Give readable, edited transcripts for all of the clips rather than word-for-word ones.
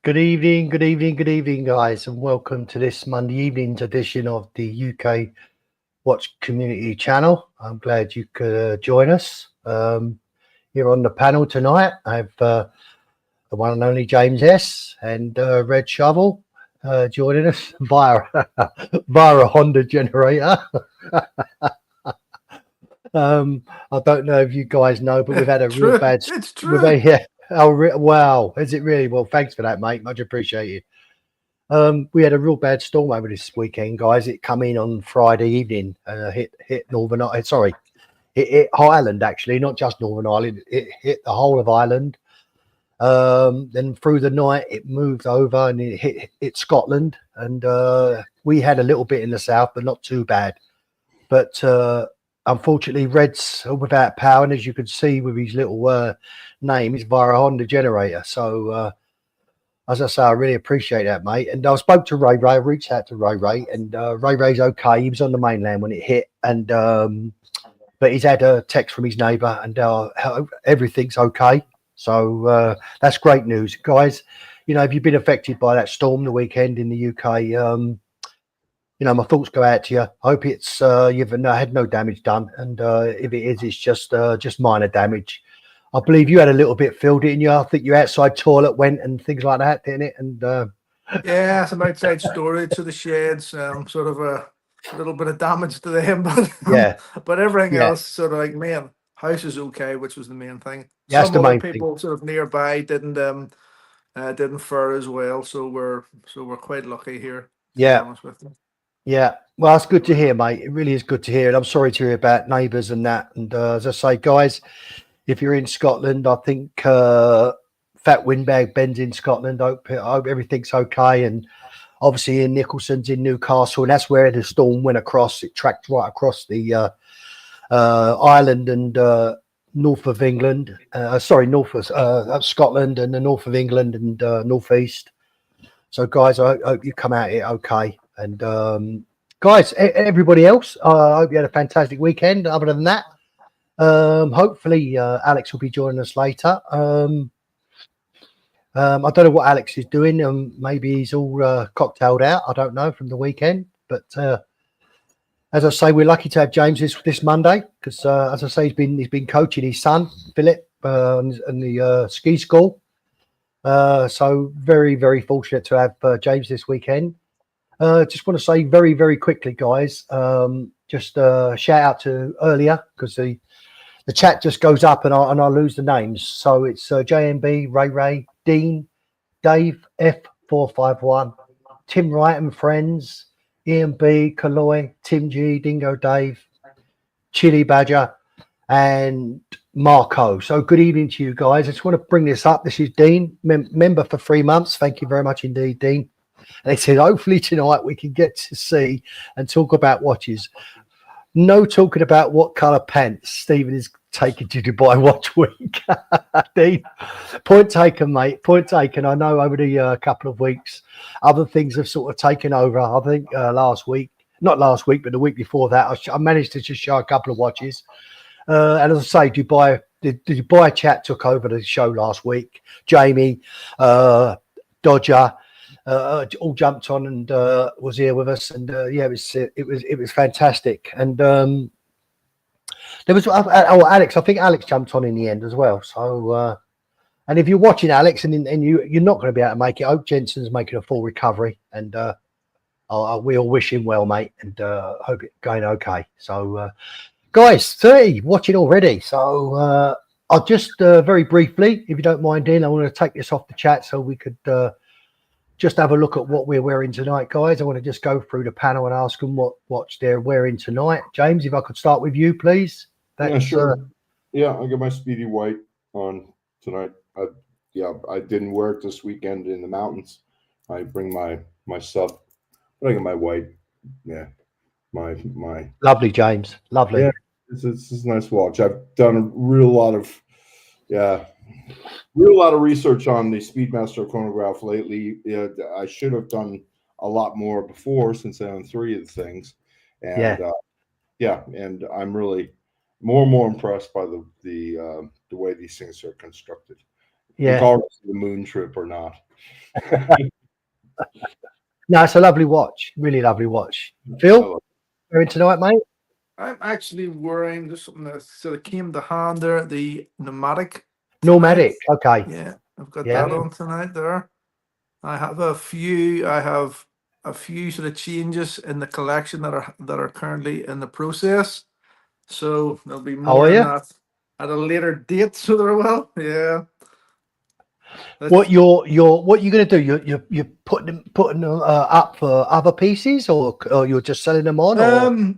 good evening, guys, and welcome to this Monday evening's edition of the UK Watch Community Channel. I'm glad you could join us here on the panel tonight. I have the one and only James S. and Red Shovel joining us via a Honda generator. I don't know if you guys know, but we've had a real bad. It's true. Yeah. Oh, wow. Is it really? Well, thanks for that, mate. Much appreciated. We had a real bad storm over this weekend, guys. It come in on Friday evening and hit Northern Ireland. Sorry, it hit Ireland, actually, not just Northern Ireland. It hit the whole of Ireland. Then through the night, it moved over and it hit Scotland. And we had a little bit in the south, but not too bad. But unfortunately, Red's without power. And as you can see with his little name, it's via a Honda generator. So, as I say, I really appreciate that, mate. And I spoke to Ray. I reached out to Ray, and Ray's okay. He was on the mainland when it hit, and but he's had a text from his neighbour, and everything's okay. So that's great news, guys. You know, if you've been affected by that storm the weekend in the UK, you know, my thoughts go out to you. I hope it's you've had no damage done, and if it is, it's just minor damage. I believe you had a little bit filled in you. I think your outside toilet went and things like that, didn't it? And yeah, some outside storage to the sheds, sort of a little bit of damage to them, but yeah, but everything else sort of like main house is okay, which was the main thing. Yeah, that's some the other main people thing. sort of nearby didn't fare as well, so we're quite lucky here. Yeah. To be honest with you. Yeah, well, it's good to hear, mate. It really is good to hear. And I'm sorry to hear about neighbours and that. And as I say, guys, if you're in Scotland, I think Fat Windbag Ben's in Scotland. I hope everything's okay. And obviously, Ian Nicholson's in Newcastle, and that's where the storm went across. It tracked right across the Ireland and north of England. North of Scotland and the north of England and northeast. So, guys, I hope you come out here okay. And guys, everybody else, I hope you had a fantastic weekend. Other than that, hopefully Alex will be joining us later. I don't know what Alex is doing. Maybe he's all cocktailed out. I don't know from the weekend. But as I say, we're lucky to have James this Monday because, as I say, he's been coaching his son Philip in the ski school. So very, very fortunate to have James this weekend. Just want to say very, very quickly, guys, just shout out to earlier because the chat just goes up and I lose the names. So it's JMB, Ray, Dean, Dave, F451, Tim Wright and friends, Ian B, Kaloy, Tim G, Dingo Dave, Chili Badger, and Marco. So good evening to you guys. I just want to bring this up. This is Dean, member for 3 months. Thank you very much indeed, Dean. And he said, hopefully tonight we can get to see and talk about watches. No talking about what colour pants Stephen is taking to Dubai Watch Week. Dean, point taken, mate. Point taken. I know over the couple of weeks, other things have sort of taken over. I think not last week, but the week before that, I managed to just show a couple of watches. And as I say, the Dubai chat took over the show last week. Jamie, Dodger, all jumped on and was here with us, and yeah, it was fantastic. And there was Alex. I think Alex jumped on in the end as well. So, and if you're watching Alex and you're not going to be able to make it, I hope Jensen's making a full recovery, and we all wish him well, mate, and hope it's going okay. So, guys, 30 watching already. So, I'll just very briefly, if you don't mind, Dean, I want to take this off the chat so we could. Just have a look at what we're wearing tonight, guys. I want to just go through the panel and ask them what watch they're wearing tonight. James, if I could start with you, please. Yeah, sure. Yeah, I got my Speedy White on tonight. I didn't wear it this weekend in the mountains. I bring my sub, but I got my white. Yeah, my. Lovely, James. Lovely. Yeah, it's a nice watch. I've done a real lot of research on the Speedmaster chronograph lately. I should have done a lot more before since I own 3 of the things. And and I'm really more and more impressed by the way these things are constructed. Yeah. Regardless of the moon trip or not. No, it's a lovely watch. Really lovely watch. Phil, you're in tonight, mate? I'm actually wearing just something that sort of came to hand there, the pneumatic. Nomadic. Okay. Yeah, I've got Yeah. that on tonight there. I have a few sort of changes in the collection that are currently in the process. So there'll be more are on you? that at a later date. So there will, yeah. What you're going to do? You're putting them up for other pieces, or you're just selling them on? Or?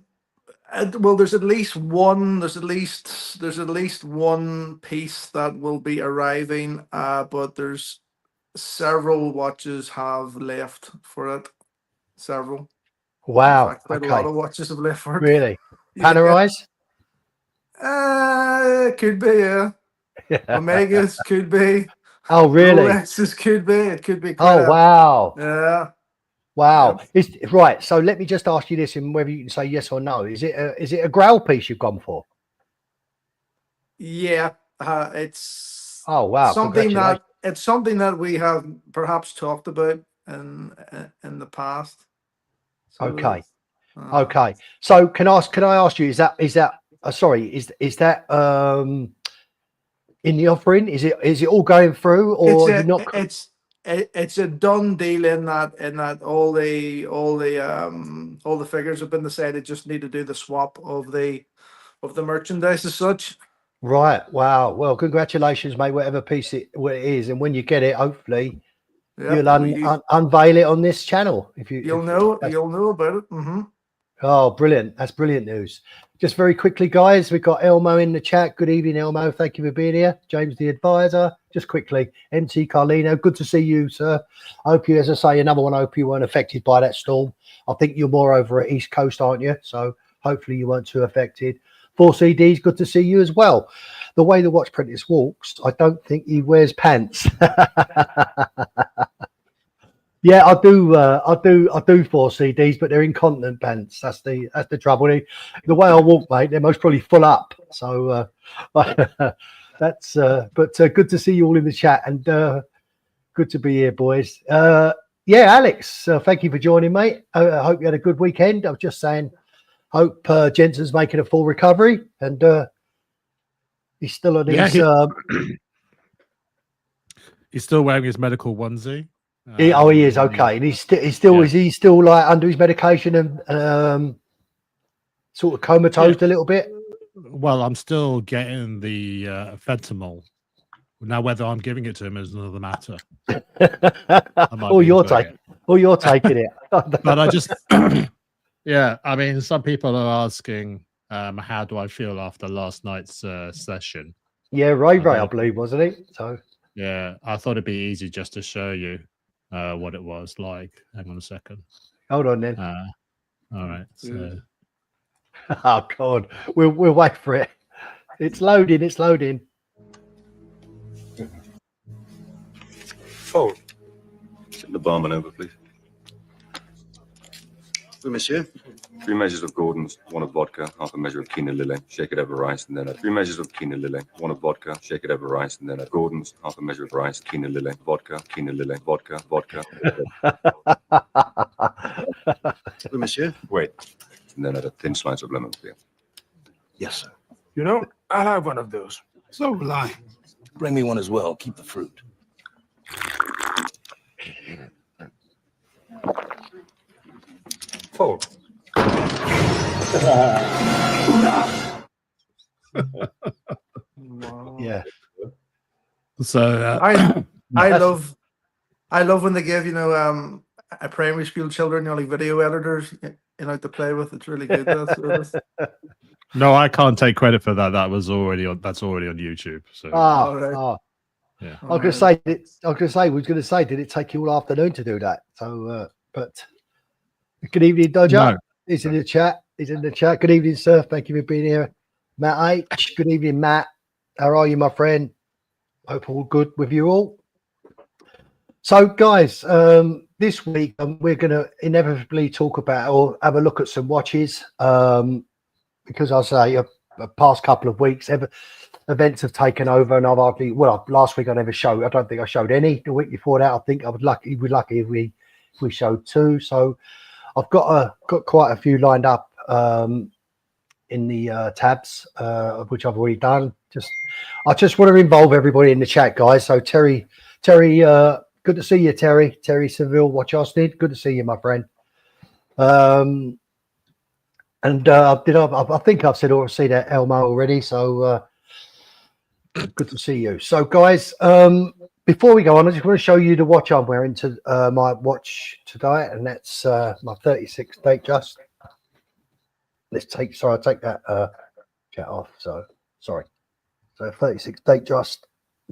Well, there's at least one piece that will be arriving, but there's several watches have left for it. Several. Wow. In fact, quite a lot of watches have left for it. Really? Yeah. Panerais? Could be, yeah. Omegas could be. Oh, really? Rolexes could be. It could be. Oh, wow. Yeah. Wow. It's right. So let me just ask you this, and whether you can say yes or no. Is it a Grail piece you've gone for? Yeah. It's Oh, wow. something that we have perhaps talked about in the past. So, Okay. Okay. So can I ask you, is that in the offering? Is it all going through, or you're not? It's a done deal in that all the figures have been decided. Just need to do the swap of the merchandise as such. Right. Wow. Well, congratulations, mate. Whatever piece it is, and when you get it, hopefully you'll unveil it on this channel. You'll know about it. Mm-hmm. Oh, brilliant. That's brilliant news. Just very quickly, guys, we've got Elmo in the chat. Good evening, Elmo. Thank you for being here. James, the advisor. Just quickly, MT Carlino, good to see you, sir. I hope you, as I say, another one, I hope you weren't affected by that storm. I think you're more over at East Coast, aren't you? So hopefully you weren't too affected. 4CDs, good to see you as well. The way the watch apprentice walks, I don't think he wears pants. Yeah, I do 4CDs, but they're incontinent pants. That's the trouble. The way I walk, mate, they're most probably full up. So that's but good to see you all in the chat, and good to be here, boys. Yeah, Alex, thank you for joining, mate. I hope you had a good weekend. I was just saying, hope Jensen's making a full recovery, and he's still on his. He's still wearing his medical onesie. He is okay, and he's still is he still like under his medication and sort of comatose a little bit? Well, I'm still getting the fentanyl. Now, whether I'm giving it to him is another matter. You're taking it. But I just, yeah. I mean, some people are asking, how do I feel after last night's session? Yeah, Ray, I believe, wasn't he? So yeah, I thought it'd be easy just to show you what it was like. Hang on a second. Hold on then. All right. So. Oh God, we'll wait for it. It's loading. It's loading. Phone. Send the barman over, please. Oui, monsieur. 3 measures of Gordon's, 1 of vodka, half a measure of quinoa lily, shake it over rice, and then 3 measures of quinoa lily, 1 of vodka, shake it over rice, and then Gordon's, half a measure of rice, quinoa lily, vodka, vodka. Oui, monsieur. Wait. And then a thin slice of lemon peel. Yes, sir. You know, I'll have one of those. So will I. Bring me one as well. Keep the fruit. Phone. Yeah. So I love when they give a primary school children video editors to play with. It's really good. no, I can't take credit for that. That's already on YouTube. So yeah. I was going to say, did it take you all afternoon to do that? So, but good evening, Dodger. No. He's in the chat. Good evening, sir. Thank you for being here. Matt H. Good evening, Matt. How are you, my friend? Hope all good with you all. So, guys, this week we're going to inevitably talk about or have a look at some watches because I say the past couple of weeks, events have taken over, and I've hardly. Well, last week I never showed. I don't think I showed any. The week before that, I think I would lucky. We're lucky if we showed 2. So I've got quite a few lined up in the tabs, which I've already done. I just want to involve everybody in the chat, guys. So Terry, good to see you, Terry Seville. Watch Austin. Good to see you, my friend. And I think I've said or see that Elmo already. So good to see you. So guys, before we go on, I just want to show you the watch I'm wearing to my watch today, and that's my 36 Datejust. I'll take that chat off. So sorry. So 36 Datejust.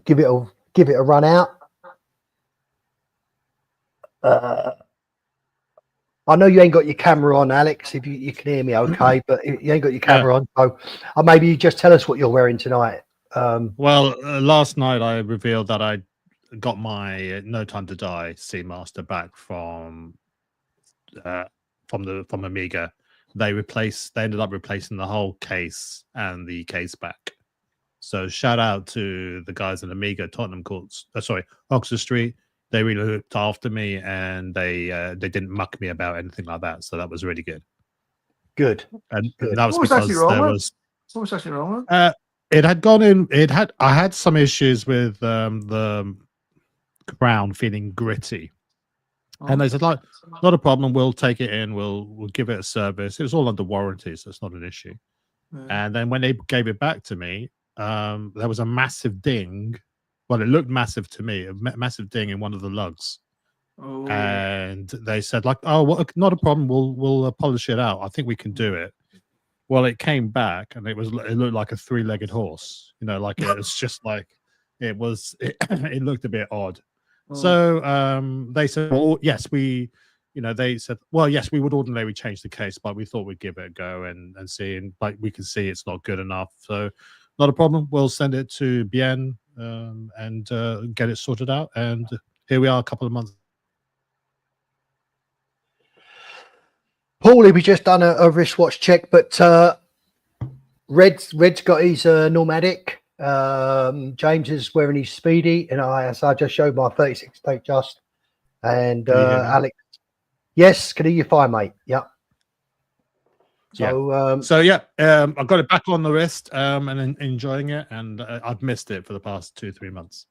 Give it a run out. I know you ain't got your camera on, Alex. If you can hear me, okay, but you ain't got your camera on. So maybe you just tell us what you're wearing tonight. Last night I revealed that I got my No Time to Die Seamaster back from Amiga. They ended up replacing the whole case and the case back. So shout out to the guys in Amiga, Tottenham Courts, Oxford Street. They really looked after me, and they didn't muck me about anything like that. So that was really good. Good. And Good. that was What was because actually wrong there with it? was. What was actually wrong with it? It had gone in. I had some issues with the crown feeling gritty, and they said, like, not a problem. We'll take it in. We'll give it a service. It was all under warranty, so it's not an issue. And then when they gave it back to me, there was a massive ding. Well, it looked massive to me, a massive ding in one of the lugs. Oh. And they said, like, oh, well, not a problem. We'll polish it out. I think we can do it. Well, it came back, and it looked like a 3-legged horse. You know, like it was just like it looked a bit odd. Oh. So they said, well, yes, they said, well, yes, we would ordinarily change the case, but we thought we'd give it a go and see, and like we can see it's not good enough. So not a problem. We'll send it to Bien and get it sorted out. And here we are, a couple of months. Paulie, we just done a wristwatch check, but Red's got his Nomadic. James is wearing his Speedy, and I just showed my 36 Datejust. And Alex, yes, can you fine, mate? Yep. So I've got it back on the wrist and enjoying it, and I've missed it for the past 2-3 months.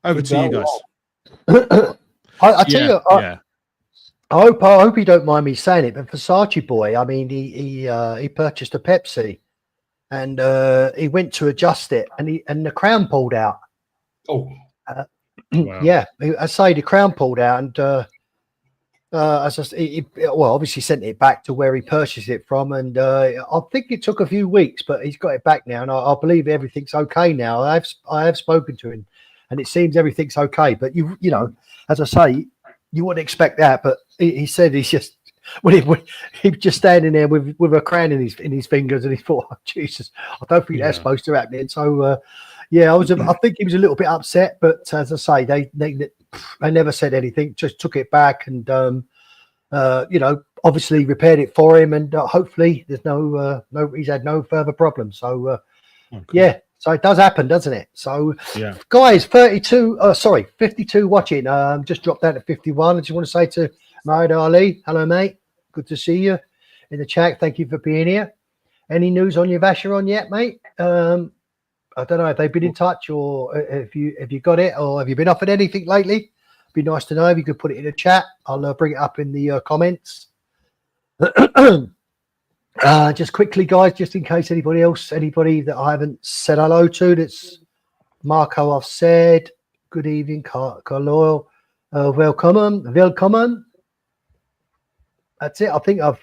Over to you guys. I tell you, I hope you don't mind me saying it, but Versace boy, I mean, he purchased a Pepsi, and he went to adjust it, and the crown pulled out. Oh, Wow. Yeah, I say the crown pulled out, and obviously sent it back to where he purchased it from, and I think it took a few weeks, but he's got it back now, and I believe everything's okay now. I have spoken to him, and it seems everything's okay. But you know, as I say, you wouldn't expect that, but he said he's just he was just standing there with a crown in his fingers, and he thought, oh, Jesus, I don't think that's supposed to happen. And so I think he was a little bit upset, but as I say, they never said anything, just took it back, and obviously repaired it for him, and hopefully there's he's had no further problems. So so it does happen, doesn't it? So guys, 52 watching, just dropped down to 51. I just want to say to Marid Ali, hello mate, good to see you in the chat. Thank you for being here. Any news on your Vacheron yet, mate? I don't know if they've been in touch, or if you got it, or have you been offered anything lately? Be nice to know if you could put it in the chat. I'll bring it up in the comments. Just quickly, guys, just in case anybody that I haven't said hello to, that's Marco. I've said good evening, Carl. Welcome. That's it. I think I've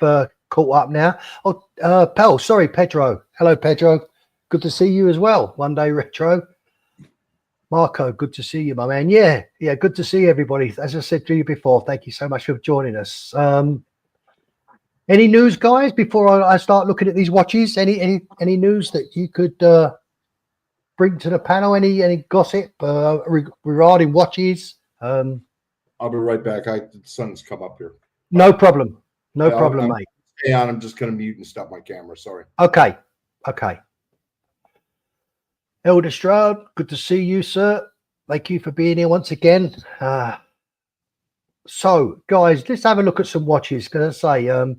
caught up now. Oh, Pel, sorry, Pedro. Hello, Pedro. Good to see you as well. One Day Retro. Marco, good to see you, my man. Yeah, good to see everybody. As I said to you before, thank you so much for joining us. Any news, guys, before I start looking at these watches? Any news that you could bring to the panel? Any gossip regarding watches? I'll be right back. The sun's come up here. No problem. No problem, mate. Stay on. I'm just going to mute and stop my camera. Sorry. Okay. Elder Stroud, good to see you, sir. Thank you for being here once again. So, guys, let's have a look at some watches. Because I say,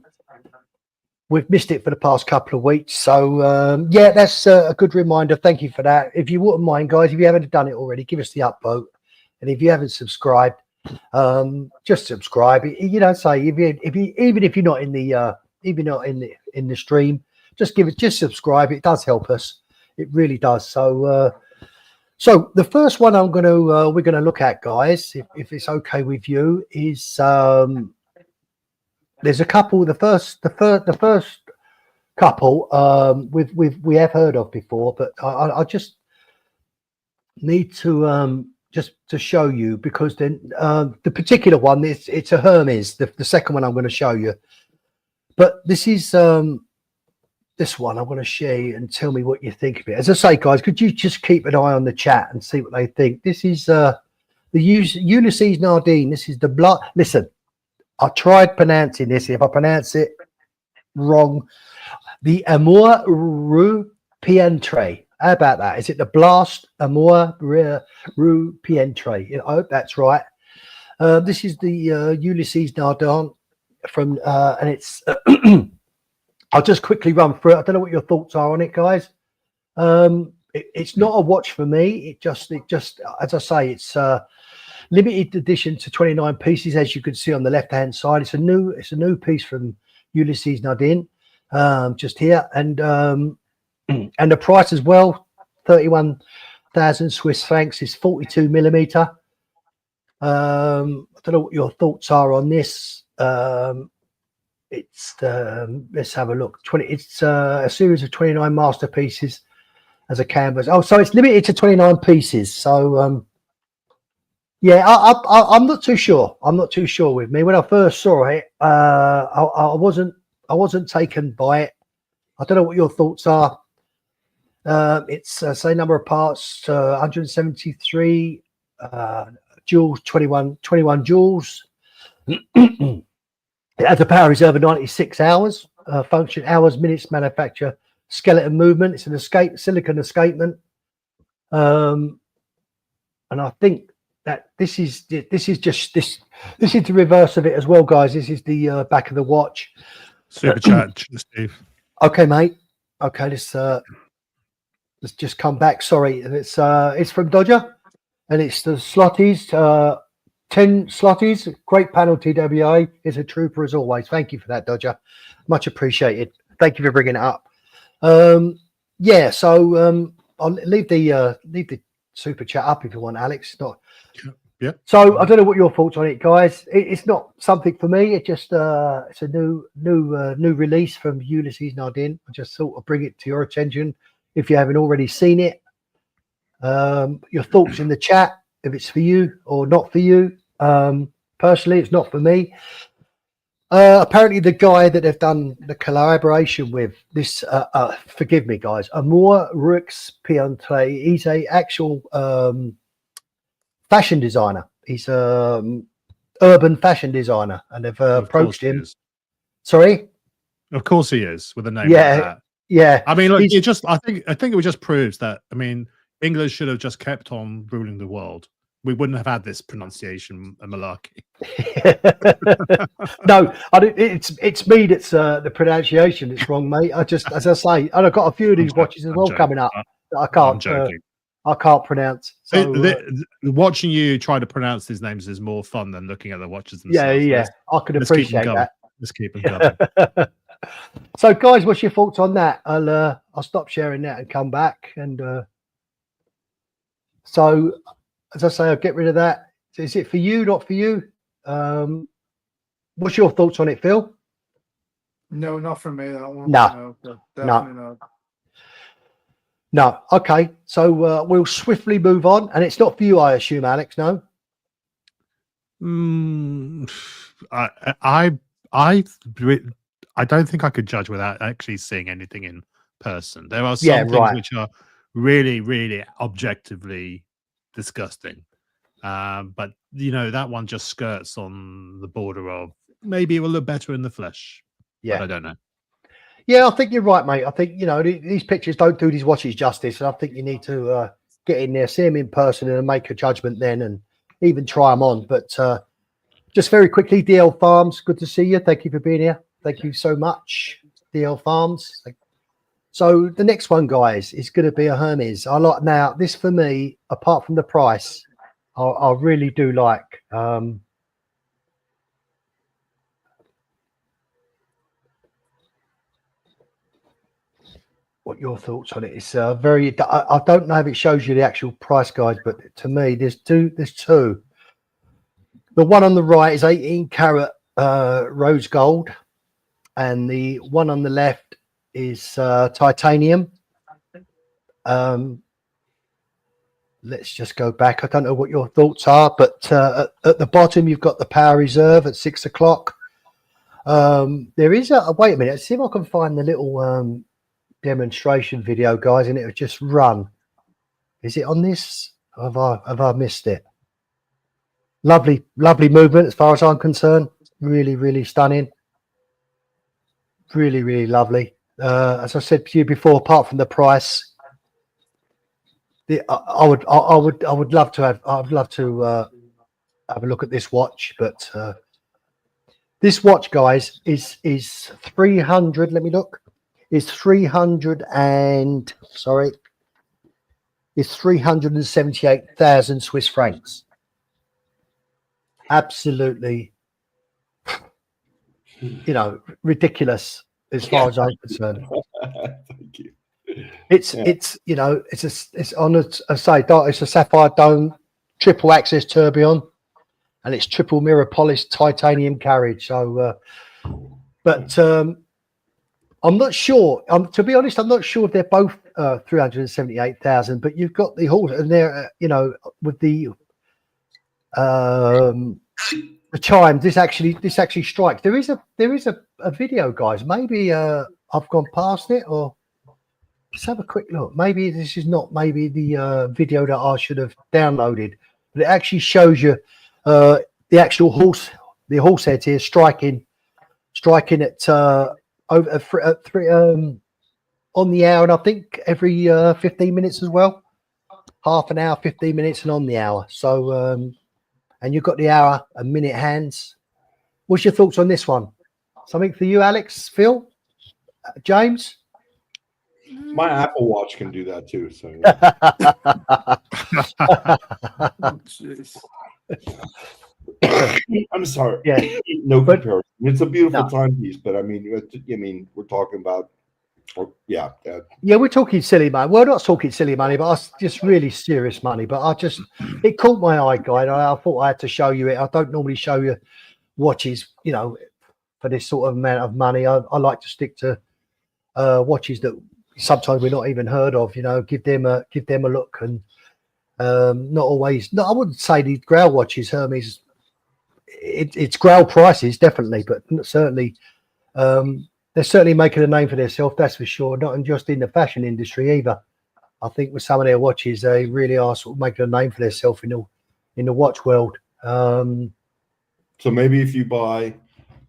we've missed it for the past couple of weeks. So, yeah, that's a good reminder. Thank you for that. If you wouldn't mind, guys, if you haven't done it already, give us the upvote. And if you haven't subscribed, just subscribe. You know, say if you even if you're not in the in the stream, just subscribe. It does help us. It really does. So, so the first one we're gonna look at, guys, if it's okay with you, is there's a couple. The first couple we have heard of before, but I just need to just to show you, because then the particular one, it's a Hermes, the second one I'm going to show you. But this is this one I'm going to share you and tell me what you think of it. As I say, guys, could you just keep an eye on the chat and see what they think? This is the Ulysses Nardin. This is the blood. Listen, I tried pronouncing this. If I pronounce it wrong, the Amour Rue Pientre. How about that? Is it the Blast Amour Rue Pientre? I hope that's right. This is the Ulysses Nardin from, and it's. I'll just quickly run through it. I don't know what your thoughts are on it, guys. It's not a watch for me. It just, as I say, it's limited edition to 29 pieces, as you can see on the left-hand side. It's a new piece from Ulysses Nardin, just here, and the price as well, 31,000 Swiss francs, is 42 millimeter. I don't know what your thoughts are on this. It's let's have a look. It's a series of 29 masterpieces as a canvas. Oh, so it's limited to 29 pieces. So yeah, I'm not too sure. I'm not too sure with me. When I first saw it, I wasn't taken by it. I don't know what your thoughts are. It's say number of parts, 173 jewels, 21 jewels. It has a power reserve of 96 hours, function hours, minutes, manufacture, skeleton movement. It's an silicon escapement, and I think that this is the reverse of it as well, guys. This is the back of the watch. Super chat, Steve. Okay, mate. Okay, let's just come back. Sorry, it's from Dodger, and it's the Slotties. 10 Slotties, great panel. TWA is a trooper as always. Thank you for that, Dodger. Much appreciated. Thank you for bringing it up. Yeah, so I'll leave the super chat up if you want, Alex. Not. Yeah. So I don't know what your thoughts on it, guys. It's not something for me. It just it's a new release from Ulysses Nardin. I just thought I'd bring it to your attention if you haven't already seen it. Your thoughts in the chat, if it's for you or not for you. Personally, it's not for me. Apparently the guy that they've done the collaboration with, this forgive me, guys, Amour Rux Pientre, he's a actual fashion designer. He's urban fashion designer, and they've approached him. Sorry, of course he is, with a name yeah, like that. Yeah, I mean, look, I think it just proves that, I mean, England should have just kept on ruling the world. We wouldn't have had this pronunciation malarkey. No, it's me that's the pronunciation that's wrong, mate. I just, as I say, and I've got a few of these watches as well coming up that I can't pronounce. So watching you try to pronounce these names is more fun than looking at the watches themselves. Yeah, I can appreciate that. Let's keep them going. So, guys, what's your thoughts on that? I'll stop sharing that and come back. And so, as I say, I'll get rid of that. Is it for you, not for you? What's your thoughts on it, Phil? No, not for me. That one. No, definitely not. No. Okay, so we'll swiftly move on, and it's not for you, I assume, Alex. No. I don't think I could judge without actually seeing anything in person. There are some things which are really, really objectively disgusting. But you know, that one just skirts on the border of maybe it will look better in the flesh. Yeah, but I don't know. Yeah, I think you're right, mate. I think, you know, these pictures don't do these watches justice. And I think you need to get in there, see them in person and make a judgment then and even try them on. But just very quickly, DL Farms, good to see you. Thank you for being here. Thank you so much, DL Farms. So the next one, guys, is going to be a Hermes. I like, now, this for me, apart from the price, I really do like. What your thoughts on it? It's very. I don't know if it shows you the actual price guide, but to me, there's two. The one on the right is 18 karat rose gold, and the one on the left is titanium. Let's just go back. I don't know what your thoughts are, but at the bottom you've got the power reserve at 6 o'clock. There is a wait a minute. Let's see if I can find the little demonstration video, guys, and it would just run. Is it on this? Have I missed it? Lovely movement as far as I'm concerned. Really stunning. Really lovely. As I said to you before, apart from the price, I would love to have. I'd love to have a look at this watch, but this watch, guys, is 300. Let me look. Is 378,000 Swiss francs. Absolutely, you know, ridiculous as far as I'm concerned. Thank you. It's you know, it's on it's a sapphire dome, triple axis tourbillon, and it's triple mirror polished titanium carriage. So, but I'm not sure. To be honest, I'm not sure if they're both 378,000. But you've got the horse, and they're you know, with the chimes. This actually strikes. There is a video, guys. Maybe I've gone past it, or let's have a quick look. Maybe this is not maybe the video that I should have downloaded, but it actually shows you the actual horse head here striking at over on the hour, and I think every 15 minutes as well. Half an hour, 15 minutes, and on the hour. So and you've got the hour and minute hands. What's your thoughts on this one? Something for you, Alex, Phil, James? My Apple Watch can do that too. So Jeez. I'm sorry. Yeah. No But- comparison. It's a beautiful No. timepiece, but I mean, we're talking about, yeah. Yeah, we're talking silly money. Well, not talking silly money, but just really serious money. But it caught my eye, guy. I thought I had to show you it. I don't normally show you watches, you know, for this sort of amount of money. I like to stick to watches that sometimes we're not even heard of. You know, give them a look, and not always. No, I wouldn't say these Grail watches, Hermes. It's Grail prices, definitely, but certainly. They're certainly making a name for themselves, that's for sure. Not just in the fashion industry either. I think with some of their watches, they really are sort of making a name for themselves in the watch world. So maybe if you buy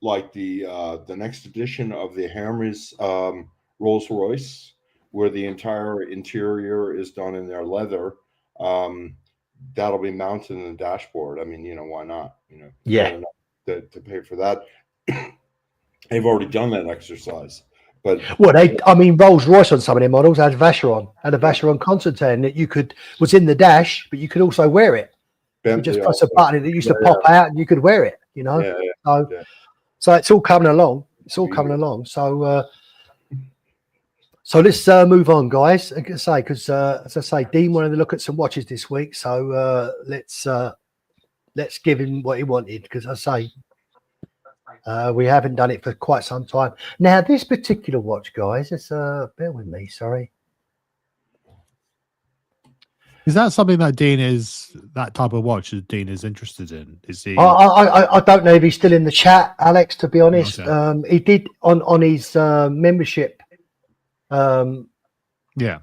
like the next edition of the Hermes Rolls Royce, where the entire interior is done in their leather, that'll be mounted in the dashboard. I mean, you know, why not? You know, Yeah. to pay for that. They've already done that exercise, but Well, Rolls Royce on some of their models had Vacheron Constantin that was in the dash, but you could also wear it. You Bentley just press a also. button and it used to pop out, and you could wear it. You know, Yeah, so it's all coming along. It's all coming along. So let's move on, guys. Because as I say, Dean wanted to look at some watches this week, so let's give him what he wanted. Because I say. We haven't done it for quite some time. Now, this particular watch, guys, it's bear with me, sorry. Is that something that that type of watch that Dean is interested in? Is he? I don't know if he's still in the chat, Alex, to be honest. Okay. He did on his membership. Yeah.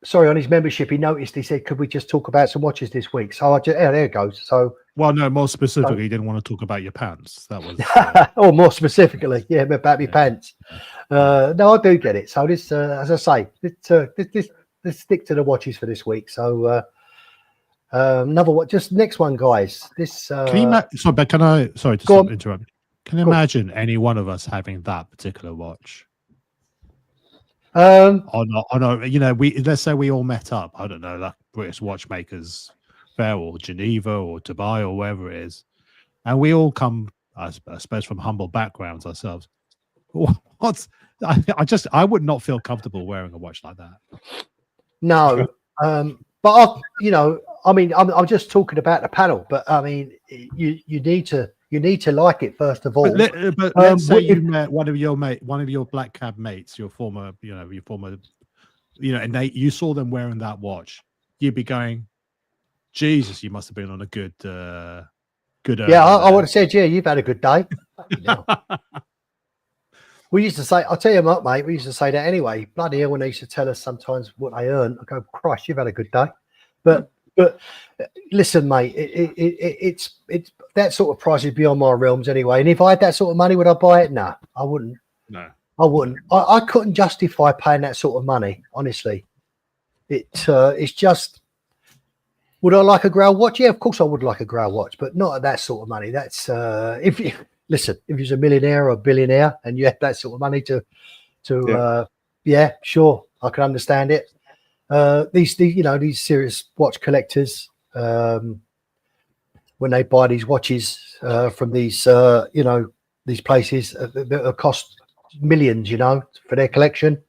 Sorry, on his membership, he said, could we just talk about some watches this week? So there it goes. So Well, no, more specifically, you didn't want to talk about your pants. That was or more specifically, yeah, about my pants. No, I do get it. So this, as I say, let's stick to the watches for this week. So another one, just next one, guys. This can you sorry, but can I? Sorry to Go on. interrupt. Can you Go on. imagine any one of us having that particular watch? um Or not? Or no? You know, let's say we all met up. I don't know, like British Watchmakers Fair or Geneva or Dubai or wherever it is, and we all come, I suppose, from humble backgrounds ourselves. What's I would not feel comfortable wearing a watch like that. no, but I mean, I'm just talking about the panel, but I mean, you need to like it first of all. But let's say what you if- met one of your black cab mates, your former, and you saw them wearing that watch. You'd be going, Jesus, you must have been on a good. Yeah, I would have said, yeah, you've had a good day. Fucking hell. We used to say, I'll tell you what, mate, we used to say that anyway. Bloody hell, when they used to tell us sometimes what they earn, I go, Christ, you've had a good day. But listen, mate, it's that sort of price is beyond my realms anyway. And if I had that sort of money, would I buy it? No, I wouldn't. No. I wouldn't. I couldn't justify paying that sort of money, honestly. It's just, would I like a Grail watch? Yeah, of course I would like a Grail watch, but not at that sort of money. That's if you're a millionaire or a billionaire and you have that sort of money yeah, sure, I can understand it. These serious watch collectors, when they buy these watches from these these places that cost millions, for their collection.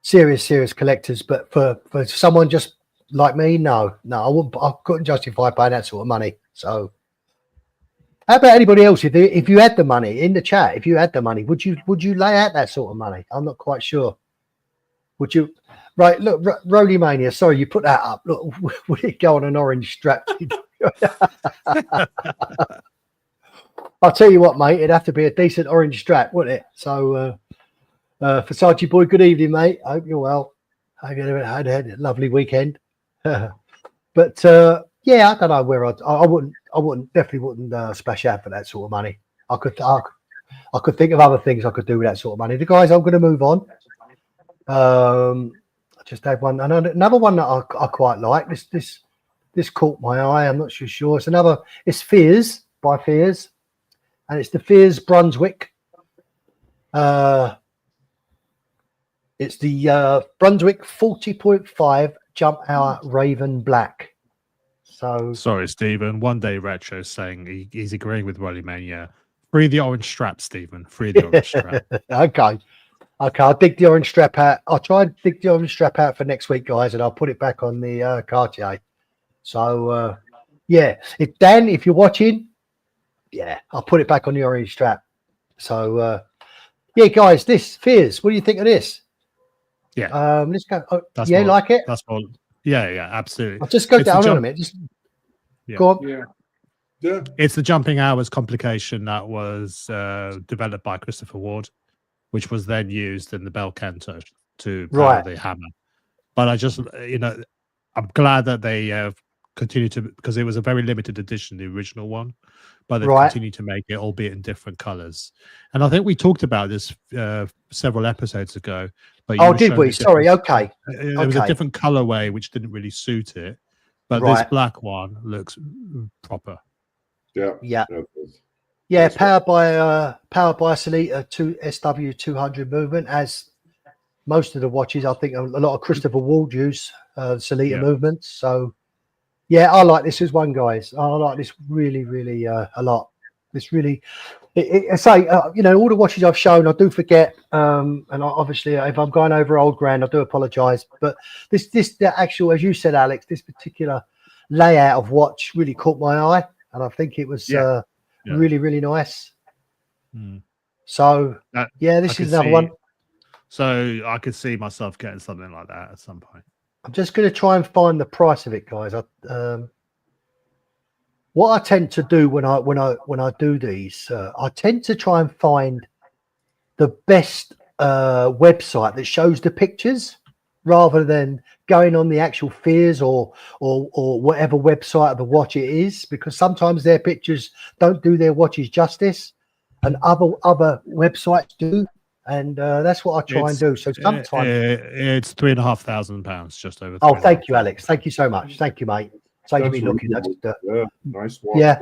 Serious collectors, but for someone just like me, no, I couldn't justify paying that sort of money. So, how about anybody else? If you had the money in the chat, if you had the money, would you lay out that sort of money? I'm not quite sure. Would you? Right, look, Roly Mania. Sorry, you put that up. Look, would it go on an orange strap? I'll tell you what, mate. It'd have to be a decent orange strap, wouldn't it? So, Versace boy, good evening, mate. I hope you're well. I hope you had a lovely weekend. But yeah, I don't know where definitely wouldn't splash out for that sort of money. I could think of other things I could do with that sort of money. The guys, I'm going to move on. I just had one, another one that I quite like. This caught my eye. I'm not sure. It's Fears by Fears, and it's the Fears Brunswick. It's the Brunswick 40.5 jump hour Raven Black. So sorry, Stephen. One day Retro saying he's agreeing with Rolly Mania. Free the orange strap, Stephen. Free the orange strap. Okay, I'll dig the orange strap out. I'll try and dig the orange strap out for next week, guys, and I'll put it back on the Cartier. So yeah, if you're watching, yeah, I'll put it back on the orange strap. So yeah, guys, this Fears. What do you think of this? Yeah. Let's go. Oh, That's yeah, more- like it. That's all. Yeah, absolutely. I'll just go It's the down on a jump- minute. Just Yeah. go on. Yeah. Yeah. It's the jumping hours complication that was developed by Christopher Ward, which was then used in the Bel Canto to power Right. the hammer. But I just, I'm glad that they continue to, because it was a very limited edition, the original one, but they've Right. continued to make it, albeit in different colors. And I think we talked about this several episodes ago. But you Oh, were did showing we? the Sorry. different- Okay. It was a Okay. different colorway, which didn't really suit it. But Right. this black one looks proper. Yeah. Yeah. Yeah. Yeah. That's Powered by Solita 2 SW200 movement, as most of the watches. I think a lot of Christopher Ward use Solita Yeah. movements. So yeah, I like this as one, guys. I like this really, really a lot. This really, I say, all the watches I've shown, I do forget. Obviously, if I'm going over old ground, I do apologise. But the actual, as you said, Alex, this particular layout of watch really caught my eye, and I think it was Yeah. really, really nice. Mm. So That- yeah, I this could is another see- one. So I could see myself getting something like that at some point. I'm just going to try and find the price of it, guys. What I tend to do when I do these, I tend to try and find the best website that shows the pictures rather than going on the actual Fears or whatever website of the watch it is, because sometimes their pictures don't do their watches justice, and other websites do, and that's what I try and do. So sometimes, it's £3,500, just over. oh, thank you, Alex. Thank you so much. Thank you, mate. Saves me looking. really That's good. Yeah, nice watch. yeah.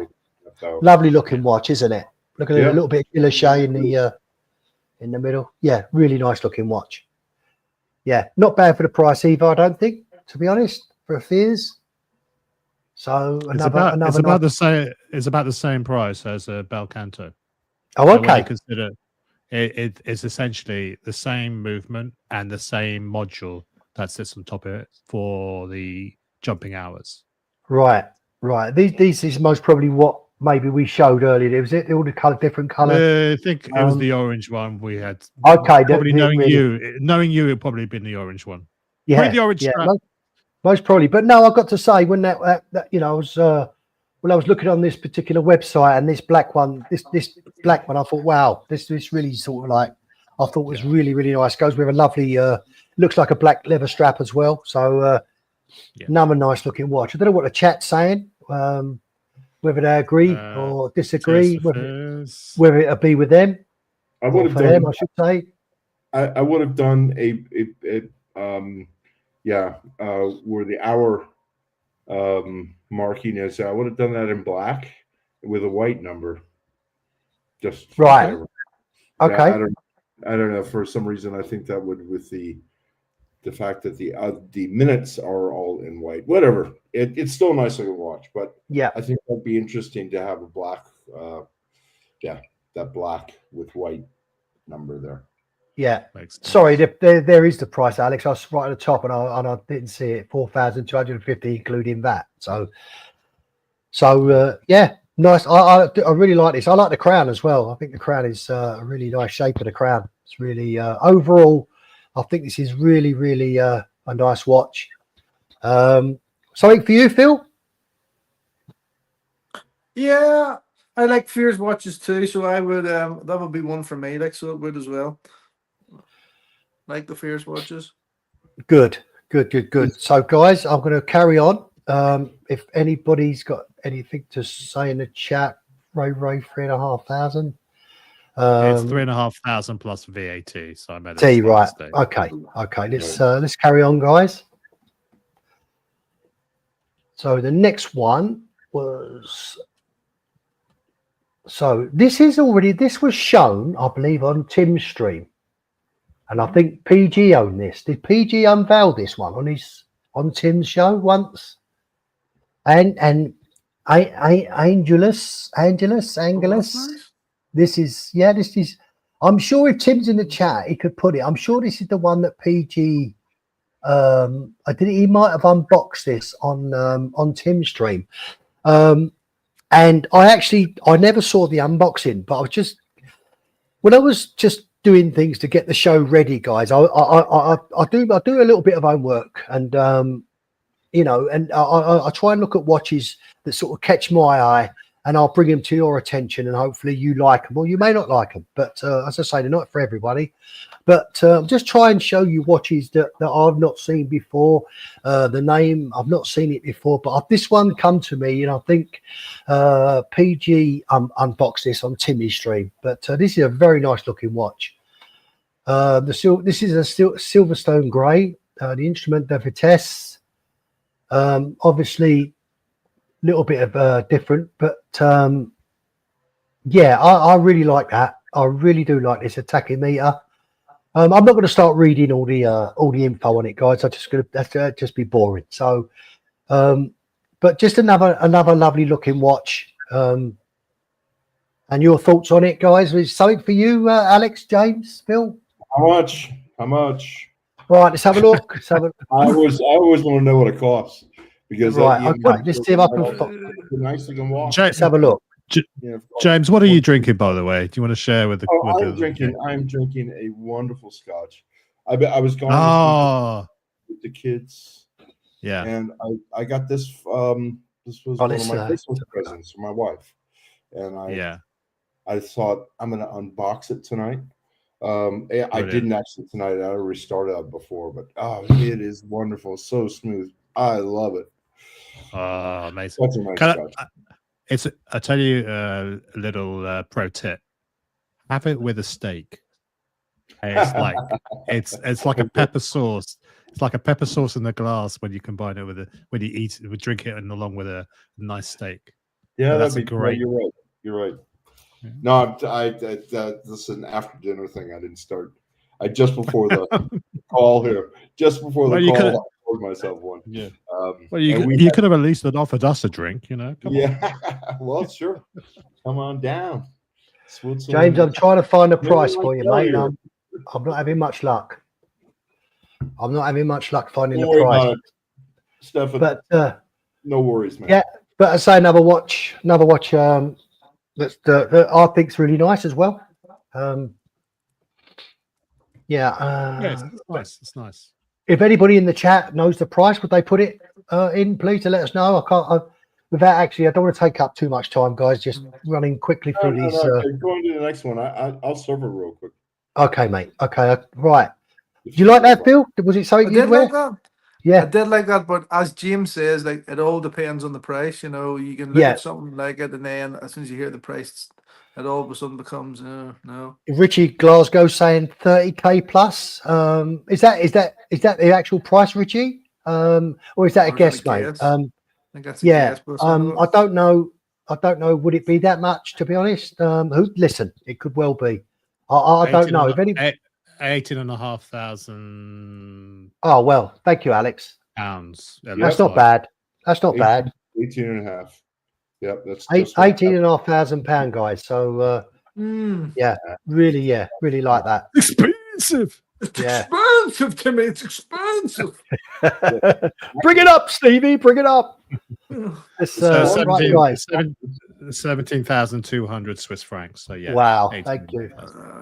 So, Lovely looking watch, isn't it? Look at it, Yeah. a little bit of guilloche in the middle. Yeah, really nice looking watch. Yeah, not bad for the price either, I don't think, to be honest, for a Fears. So It's another about nice- the same price as a Belcanto. Oh, So when you okay. consider it's essentially the same movement and the same module that sits on top of it for the jumping hours. Right. These is most probably what maybe we showed earlier. Was it all the different color? I think it was the orange one we had. Okay, Probably knowing really- you, it'd probably been the orange one. Yeah, Probably the orange yeah, strap. most probably. But no, I've got to say, when that I was when I was looking on this particular website and this black one, this black one, I thought, wow, this really sort of like I thought was really nice. Goes with a lovely looks like a black leather strap as well. So another nice looking watch. I don't know what the chat's saying. Whether they agree or disagree, whether it'll be with them I or would have for done. them, I should say. I would have done where the hour marking is. I would have done that in black with a white number. Just Right. whatever. Okay. Yeah, I don't know. For some reason, I think that would, with the fact that the minutes are all in white. Whatever. It's still a nice looking watch, but Yeah. I think that'd be interesting to have a black. That black with white number there. Yeah. Makes sense. Sorry, there is the price, Alex. I was right at the top, and I didn't see it. 4,250, including that. So yeah, nice. I really like this. I like the crown as well. I think the crown is a really nice shape of the crown. It's really overall. I think this is really a nice watch. Something for you, Phil? Yeah, I like Fears watches too, so I would that would be one for me. Like, so it would as well. Like the Fears watches. Good. So, guys, I'm going to carry on. If anybody's got anything to say in the chat, Ray 3,500. It's 3,500 plus VAT. So I made a T, slight right. mistake. Okay. Let's carry on, guys. So the next one was. So this was shown, I believe, on Tim's stream, and I think PG owned this. Did PG unveil this one on Tim's show once? And Angelus. Nice. This is. I'm sure if Tim's in the chat, he could put it. I'm sure this is the one that PG. He might have unboxed this on Tim's stream. And I never saw the unboxing, but when I was just doing things to get the show ready, guys, I do a little bit of homework, and I try and look at watches that sort of catch my eye, and I'll bring them to your attention, and hopefully you like them, or you may not like them. But as I say, they're not for everybody. But just try and show you watches that I've not seen before. The name, I've not seen it before, but this one come to me, and I think PG unboxed this on Timmy's stream. But this is a very nice looking watch. This is a Silverstone Grey. The instrument, the Vitesse, obviously a little bit of different, but yeah, I really like that. I really do like this tachymeter. I'm not going to start reading all the info on it, guys. That's just be boring. So, but just another lovely looking watch. And your thoughts on it, guys? Is something for you, Alex, James, Phil? How much? Right, let's have a look. I always want to know what it costs, because Right, okay. Let's see if I can. Nice looking watch. Let's have a look. Yeah, James, what are you drinking, by the way? Do you want to share with the? I'm drinking a wonderful scotch. I was going with the kids. Yeah. And I got this. This was one of my Christmas presents for my wife, and I thought I'm going to unbox it tonight. I Brilliant. didn't actually tonight. I already started out before, but it is wonderful, so smooth. I love it. Oh, amazing. That's a nice Can scotch. I tell you a little pro tip. Have it with a steak. It's like it's like a pepper sauce. It's like a pepper sauce in the glass when you combine it with when you eat it, drink it, and along with a nice steak. Yeah, that's that'd be great. You're right. You're right. Yeah. No, this is an after dinner thing. I didn't start. I just before the call here. Just before the Well, you call, could've- I poured myself one. Yeah. Well, Well, you could have at least offered us a drink, you know. Come on. yeah. Well, sure. Come on down. James, I'm trying to find a Yeah, price I for you, know mate. you. I'm not having much luck. I'm not having much luck finding Don't the worry price. about it, Stefan. But no worries, man. yeah. but I say another watch. That's the I think's really nice as well. Yeah, it's nice. It's nice. If anybody in the chat knows the price, would they put it in, please, to let us know? I can't. Without actually, I don't want to take up too much time, guys. Just running quickly No, through no, these. no, okay, going to the next one. I'll serve it real quick. Okay, mate. Okay, right. Do you like that, Phil? Was it I something did you'd wear? like that. I Yeah, did like that, but as James says, like it all depends on the price. You know, you can look Yeah. at something like it, and then as soon as you hear the price, it all of a sudden becomes no. Richie Glasgow saying 30K plus. Is that the actual price, Richie? Or is that a Or is that a guess, mate? guess? I think that's a Yeah. guess, but some of I it- don't know. Would it be that much? To be honest, listen, it could well be. I don't know. If any. 18,500 Oh well, thank you, Alex. pounds. Yeah, That's looks not like- bad. That's not 18 bad. 18 and a half. Yep, that's Eight, just what I 18,500 pound, guys. So really like that. Expensive. It's Yeah. expensive to me. It's expensive. Bring it up, Stevie. Bring it up. It's, So right, guys. 17,200 Swiss francs. So yeah. Wow. 18. Thank you.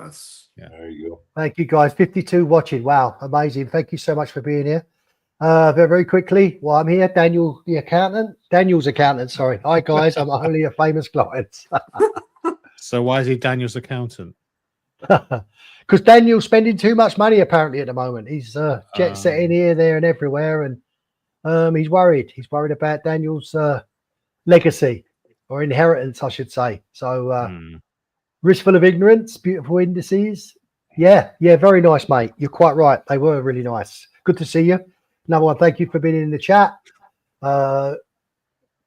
That's There you go. Thank you, guys. 52 watching. Wow. Amazing. Thank you so much for being here. Very quickly, while I'm here, Daniel's accountant. Sorry. Hi, guys. I'm only a famous client. So why is he Daniel's accountant? Because Daniel's spending too much money apparently at the moment. He's jet setting here, there, and everywhere, and he's worried. He's worried about Daniel's legacy or inheritance, I should say. So Wristful of Ignorance, beautiful indices. Yeah, very nice, mate. You're quite right. They were really nice. Good to see you. Another one. Thank you for being in the chat.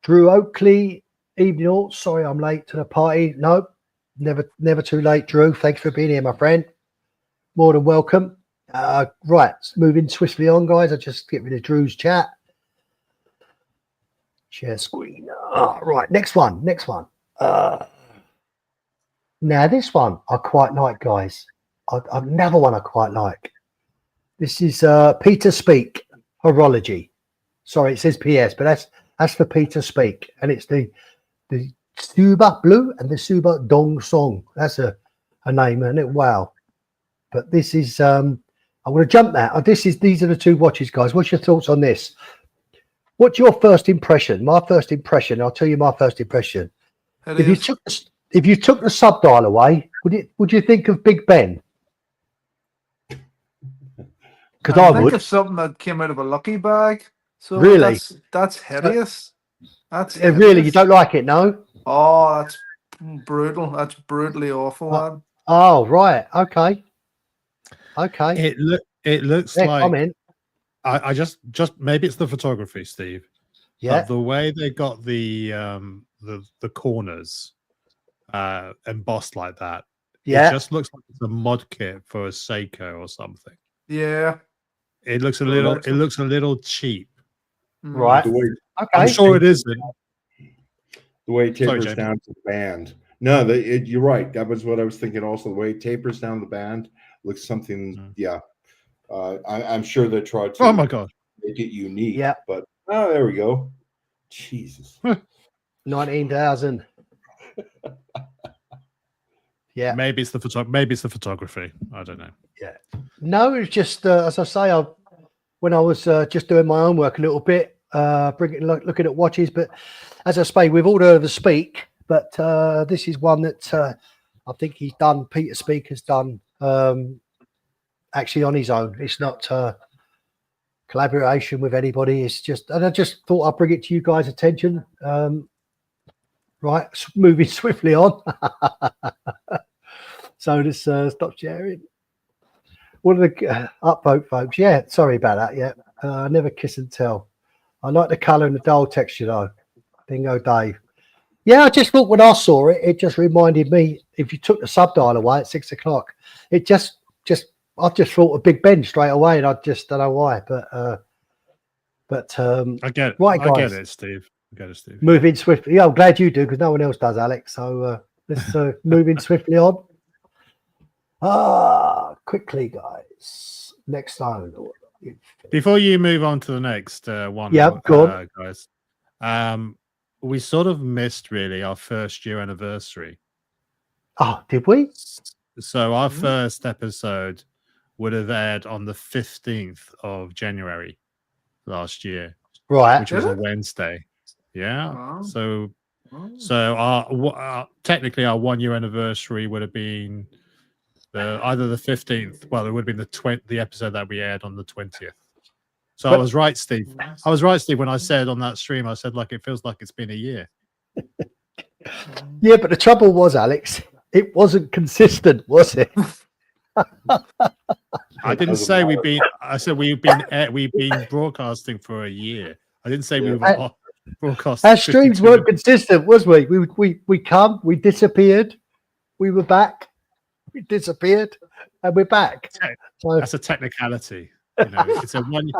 Drew Oakley, evening all. Sorry, I'm late to the party. No, never too late, Drew. Thanks for being here, my friend. More than welcome. Right, moving swiftly on, guys. I'll just get rid of Drew's chat. Share screen. Right, next one. Now, this one I quite like, guys. Another one I quite like. This is Peter Speak, Horology. Sorry, it says PS, but that's for Peter Speak. And it's the Suba Blue and the Suba Dong Song. That's a name, isn't it? Wow. But this is I'm going to jump that. These are the two watches, guys. What's your thoughts on this? What's your first impression? My first impression. I'll tell you my first impression. it If you is. took the subdial away, would you think of Big Ben? Because I think would. of something that came out of a lucky bag. So Really? that's hideous. That's Really, you hideous. don't like it, no? Oh, that's brutal. That's brutally awful, man. Oh, right. Okay. It looks Yeah, like comment. I just maybe it's the photography, Steve. Yeah. But the way they got the corners embossed like that, Yeah. it just looks like it's a mod kit for a Seiko or something. Yeah. It looks a little cheap. Right. The way, Okay. I'm sure it isn't. the way it Sorry, tapers James. down to the band. No, you're right. That was what I was thinking also. The way it tapers down the band looks something, yeah. I'm sure they tried to Oh my god. make it unique. Yeah. But, there we go. Jesus. 19,000. Yeah. Maybe it's the photography. I don't know. No, it's just as I say, when I was just doing my own work a little bit, looking at watches. But as I say, we've all heard of the Speak, but this is one that I think Peter Speak has done actually on his own. It's not collaboration with anybody. It's just, and I just thought I'd bring it to you guys' attention. Right, moving swiftly on. So let's stop sharing. What are the upvote, folks? Yeah, sorry about that. Yeah, I never kiss and tell. I like the colour and the dull texture, though. Dingo Dave. Yeah, I just thought when I saw it, it just reminded me. If you took the subdial away at 6 o'clock, it I just thought of Big Ben straight away, and I just don't know why. But I get it. right, I guys. get it, Steve. I get it, Steve. Moving swiftly. Yeah, I'm glad you do because no one else does, Alex. So let's moving swiftly on. Quickly, guys. Next zone. Before you move on to the next one, Yeah, go on. guys. We sort of missed really our first year anniversary. Oh, did we? So our first episode would have aired on the 15th of January last year, Right. which was Did a it? Wednesday. Yeah. Wow. So Oh. our technically our 1 year anniversary would have been either the 15th. Well, it would have been the episode that we aired on the 20th. So I But- was right, Steve. I was right, Steve, when I said on that stream, I said like it feels like it's been a year. Yeah, but the trouble was, Alex, it wasn't consistent, was it? I didn't doesn't say matter. we've been. I said we've been broadcasting for a year. I didn't say we were broadcasting. Our streams 52 weren't consistent, was we? We come, we disappeared, we were back, we disappeared, and we're back. So That's a technicality. You know, it's a one.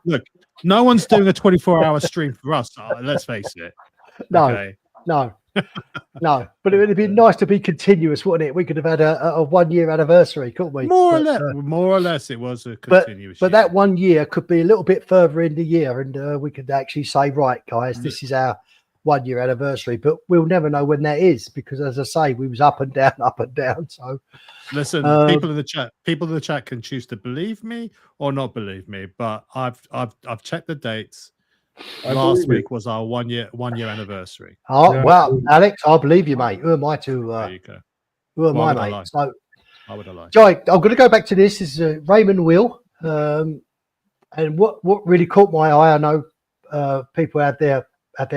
Look, no one's doing a 24-hour stream for us. Let's face it. no, Okay. no, no. But it would have been nice to be continuous, wouldn't it? We could have had a 1 year anniversary, couldn't we? More or But, less, it was a but- continuous. But year. that 1 year could be a little bit further in the year, and we could actually say, right, guys, this is our 1 year anniversary. But we'll never know when that is because, as I say, we was up and down, up and down. So Listen, people in the chat can choose to believe me or not believe me, but I've checked the dates. I Last believe week was our 1 year anniversary. oh Yeah. well, Alex, I believe you, mate. Who am I There to? you go. Who am Why I, would I mate? lie? So, How would I lie? Joy, I'm going to go back to this. This is Raymond Will, and what really caught my eye. I know people had their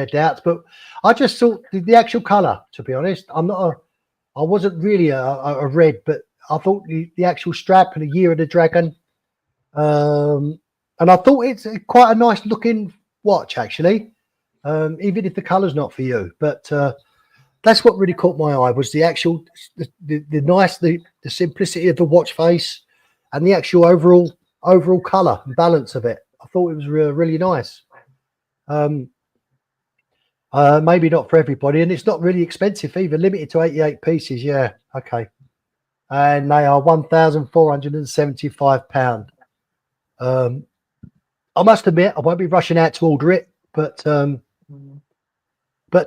doubts, but I just thought the actual colour. To be honest, I wasn't really a red, but I thought the actual strap and the Year of the Dragon, and I thought it's quite a nice looking watch actually, even if the colour's not for you. But that's what really caught my eye was the actual the simplicity of the watch face and the actual overall colour and balance of it. I thought it was really nice. Maybe not for everybody, and it's not really expensive either. Limited to 88 pieces. Yeah, okay. And they are £1,475. I must admit, I won't be rushing out to order it, but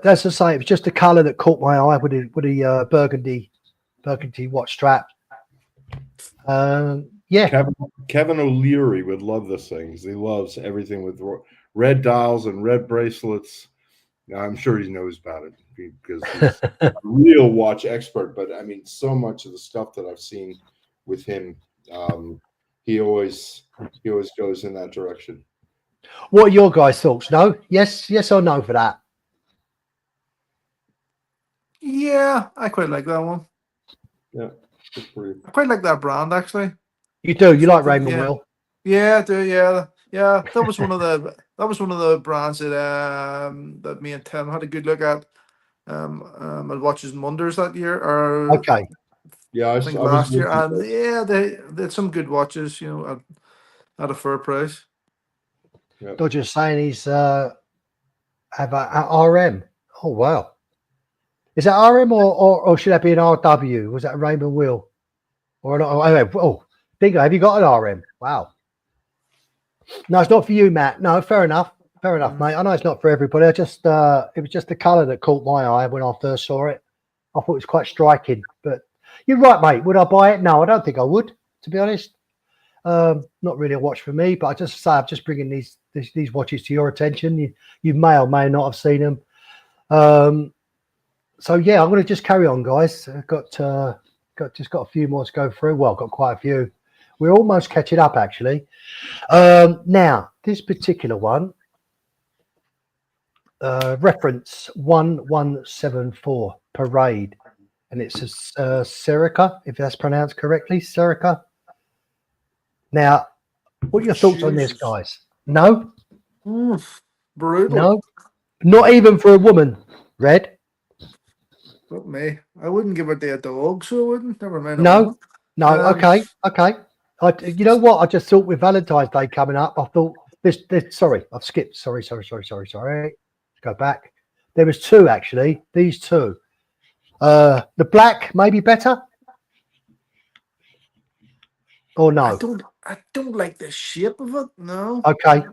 as I say, it was just the colour that caught my eye with the burgundy watch strap. Yeah, Kevin O'Leary would love this thing 'cause he loves everything with red dials and red bracelets. I'm sure he knows about it because he's a real watch expert. But I mean, so much of the stuff that I've seen with him, he always goes in that direction. what are your guys' thoughts? No, yes or no for that? Yeah, I quite like that one. Yeah, it's pretty. I quite like that brand actually. You do. You like Raymond Yeah. Will? Yeah, I do. Yeah. That was one of the brands that me and Tim had a good look at. At Watches and Wonders that year, or Okay. Yeah, I think last year, and yeah, they had some good watches, at a fair price. Dodger's saying he's have a RM. Oh wow. Is that RM or should that be an RW? Was that a Raymond Will? Or an oh Dingo, have you got an RM? Wow. No, it's not for you, Matt. No, fair enough. Fair enough, mate. I know it's not for everybody. I just it was just the colour that caught my eye when I first saw it. I thought it was quite striking. But you're right, mate. Would I buy it? No, I don't think I would, to be honest. Not really a watch for me, but I just say I'm just bringing these watches to your attention. You may or may not have seen them. So yeah, I'm going to just carry on, guys. I've got Just got a few more to go through. Well, got quite a few. We're almost catching up, actually. Now, this particular one, reference 1174 Parade, and it's a Serica, if that's pronounced correctly, Serica. Now, what are your thoughts on this, Jesus. guys? No, Oof, brutal. no, not even for a woman. Red, Not me. I wouldn't give it to a dog, so I wouldn't. Never mind. a No. woman. no, Um, okay. You know what? I just thought with Valentine's Day coming up, I thought this. Sorry, I've skipped. Sorry. Let's go back. There was two actually. These two. The black maybe better. Or no? I don't like the shape of it. No. Okay.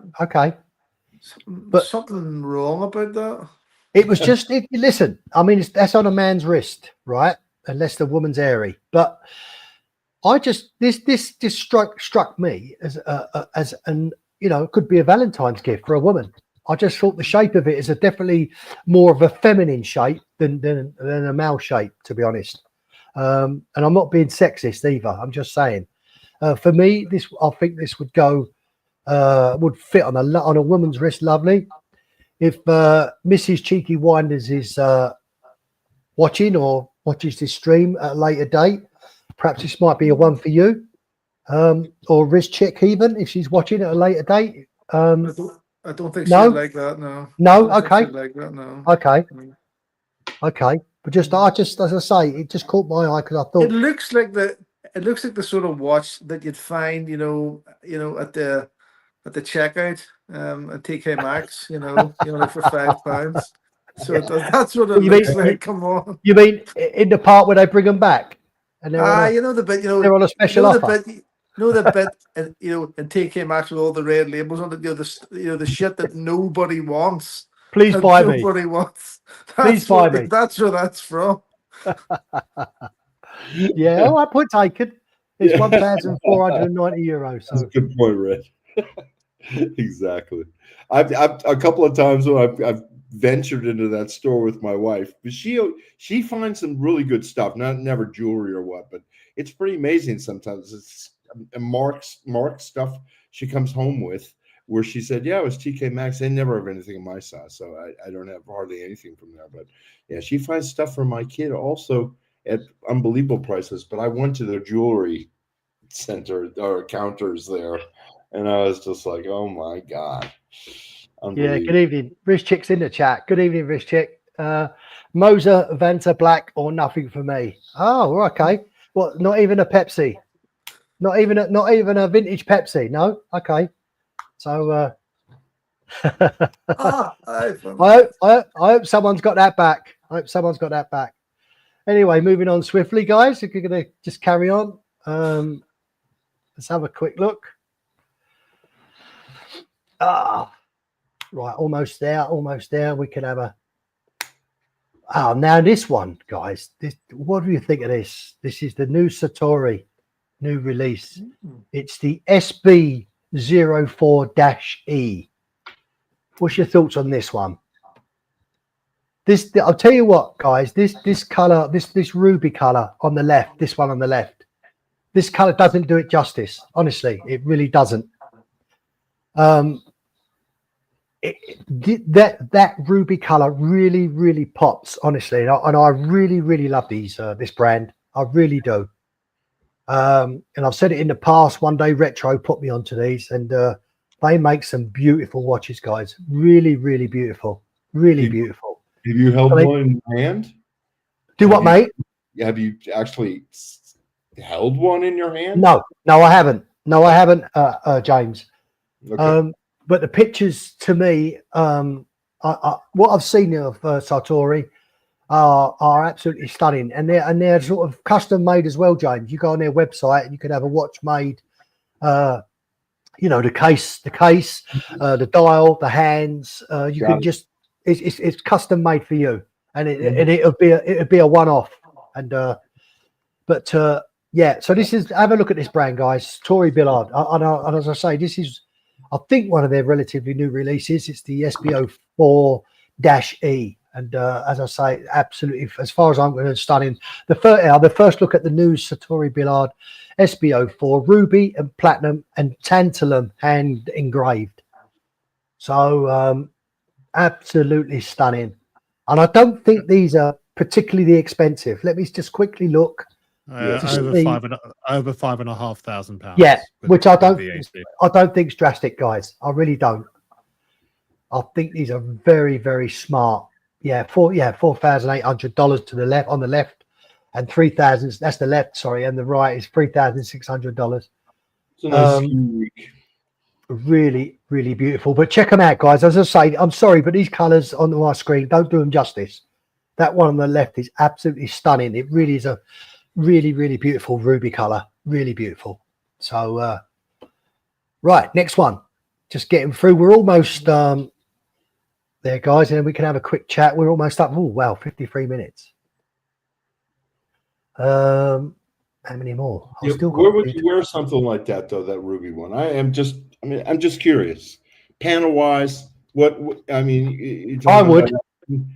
But- Something wrong about that. It was just listen. I mean, that's on a man's wrist, right? Unless the woman's airy. But I just this just struck me as an it could be a Valentine's gift for a woman. I just thought the shape of it is definitely more of a feminine shape than a male shape, to be honest. And I'm not being sexist either. I'm just saying. For me, I think this would would fit on a woman's wrist, lovely. If Mrs. Cheeky Winders is watching or watches this stream at a later date, perhaps this might be a one for you, or wrist chick even if she's watching at a later date. I don't think No? she'd like that. No. No? I don't think Okay. she'd like that. No. Okay, but just as I say, it just caught my eye because I It thought, looks like the sort of watch that you'd find, at the checkout at TK Maxx, like for £5. So that's what it You looks mean- like. Come on. you mean in the part where they bring them back and they're on a, The bit, they're on a special the offer. bit, the bit, and and TK Maxx with all the red labels on it, the shit that nobody wants. Please that buy me. Nobody wants. Please buy me. That's where that's from. Yeah, I put taken. It's Yeah. €1,490. That's a So good point, Red. Exactly. I've a couple of times when I've ventured into that store with my wife, but she finds some really good stuff. Never jewelry or what, but it's pretty amazing sometimes. It's Mark's stuff she comes home with, where she said, "Yeah, it was TK Maxx. They never have anything in my size, so I don't have hardly anything from there." But yeah, she finds stuff for my kid also at unbelievable prices. But I went to their jewelry center or counters there, and I was just like, "Oh my god!" yeah, good evening. Rich Chick's in the chat. Good evening, Rich Chick. Moser, Vanta Black, or nothing for me. Oh, okay. What? Not even a Pepsi. Not even a vintage Pepsi. No. Okay. So I hope someone's got that back. Anyway, moving on swiftly, guys. If you're gonna just carry on, let's have a quick look. Right, almost there. We can have a. Oh, now this one, guys. What do you think of this? This is the new Satori, new release. It's the SB04-E. What's your thoughts on this one? I'll tell you what, guys. This color, this ruby color on the left, this one on the left. This color doesn't do it justice. Honestly, it really doesn't. That ruby color really pops, honestly, and I really love this brand. I really do. And I've said it in the past. One day Retro put me onto these, and they make some beautiful watches, guys. Really beautiful. Beautiful. Have you held one in your hand? Do what, mate? Have you actually held one in your hand? No, I haven't. James. Okay. But the pictures, to me, what I've seen of Satori are absolutely stunning, and they're sort of custom made as well, James. You go on their website and you can have a watch made. The case, the dial, the hands. You can just it's custom made for you, and it'll be a one off. And yeah. So this is, have a look at this brand, guys. Tory Billard, and as I say, this is, I think, one of their relatively new releases. It's the SBO4-E. And as I say, absolutely, as far as I'm concerned, stunning. The first look at the new Satori Billard SBO4 ruby and platinum and tantalum hand engraved. So absolutely stunning. And I don't think these are particularly expensive. Let me just quickly look. Yeah. Over see- over £5,500. Yeah, with- which I with don't, VAT. I don't think is drastic, guys. I really don't. I think these are very, very smart. Yeah, $4,800 to the left on the left, and 3,000. That's the left, sorry, and the right is $3,600. It's a nice Um, unique. Really, really beautiful. But check them out, guys. As I say, I'm sorry, but these colours on my screen don't do them justice. That one on the left is absolutely stunning. It really is a really, really beautiful ruby colour. Really beautiful. So, right, next one. Just getting through. We're almost there, guys, and then we can have a quick chat. We're almost up. Oh, wow, 53 minutes. How many more? I've Yeah, still where got. would you wear something like that though? That ruby one. I'm just curious. Panel wise, I mean, you I talking would. about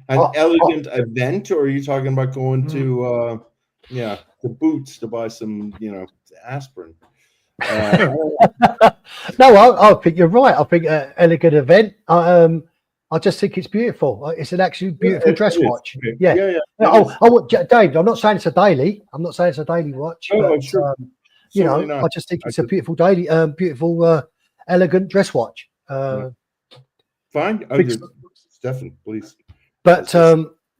an elegant event, or are you talking about going to the Boots to buy some aspirin? No, I think you're right. I think elegant event. I just think it's beautiful. It's an actually beautiful dress watch. Okay. Yeah. yeah. Dave, I'm not saying it's a daily. I'm not saying it's a daily watch. Oh, but, sure. you Certainly know, not. I just think it's a beautiful daily, beautiful, elegant dress watch. Fine. big- Stefan, please. But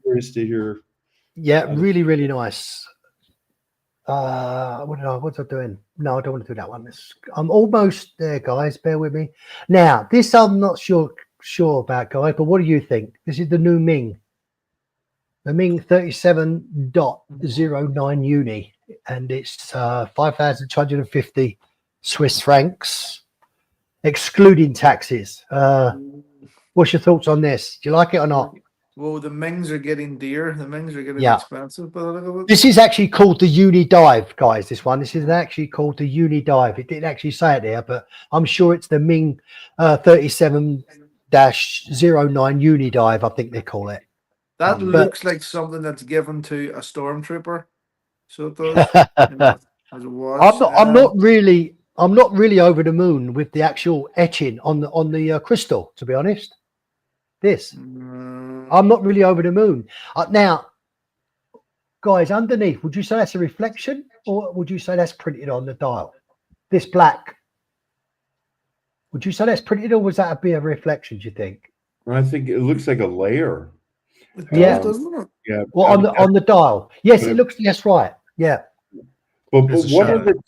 Curious to hear. yeah, really, really nice. What's I doing? No, I don't want to do that one. I'm almost there, guys. Bear with me. Now, this I'm not sure about, guys, but what do you think? This is the new Ming. The Ming 37.09 uni, and it's 5,250 Swiss francs, excluding taxes. What's your thoughts on this? Do you like it or not? Well, the Mings are getting dear. The Mings are getting Yeah. expensive, but look at it. This is actually called the Uni Dive, guys. This is actually called the Uni Dive. It didn't actually say it there, but I'm sure it's the Ming 37-09 Uni Dive. I think they call it. That but- looks like something that's given to a stormtrooper. So it does. you know, as a watch. I'm not really over the moon with the actual etching on the crystal. To be honest, I'm not really over the moon. Now, guys, underneath, would you say that's a reflection, or would you say that's printed on the dial? This black. Would you say that's printed, or was that a reflection? Do you think? I think it looks like a layer. It Yeah. does, doesn't it? Yeah. Well, on the dial, yes, it looks. Yes, right. Yeah. But It's a what are shadow.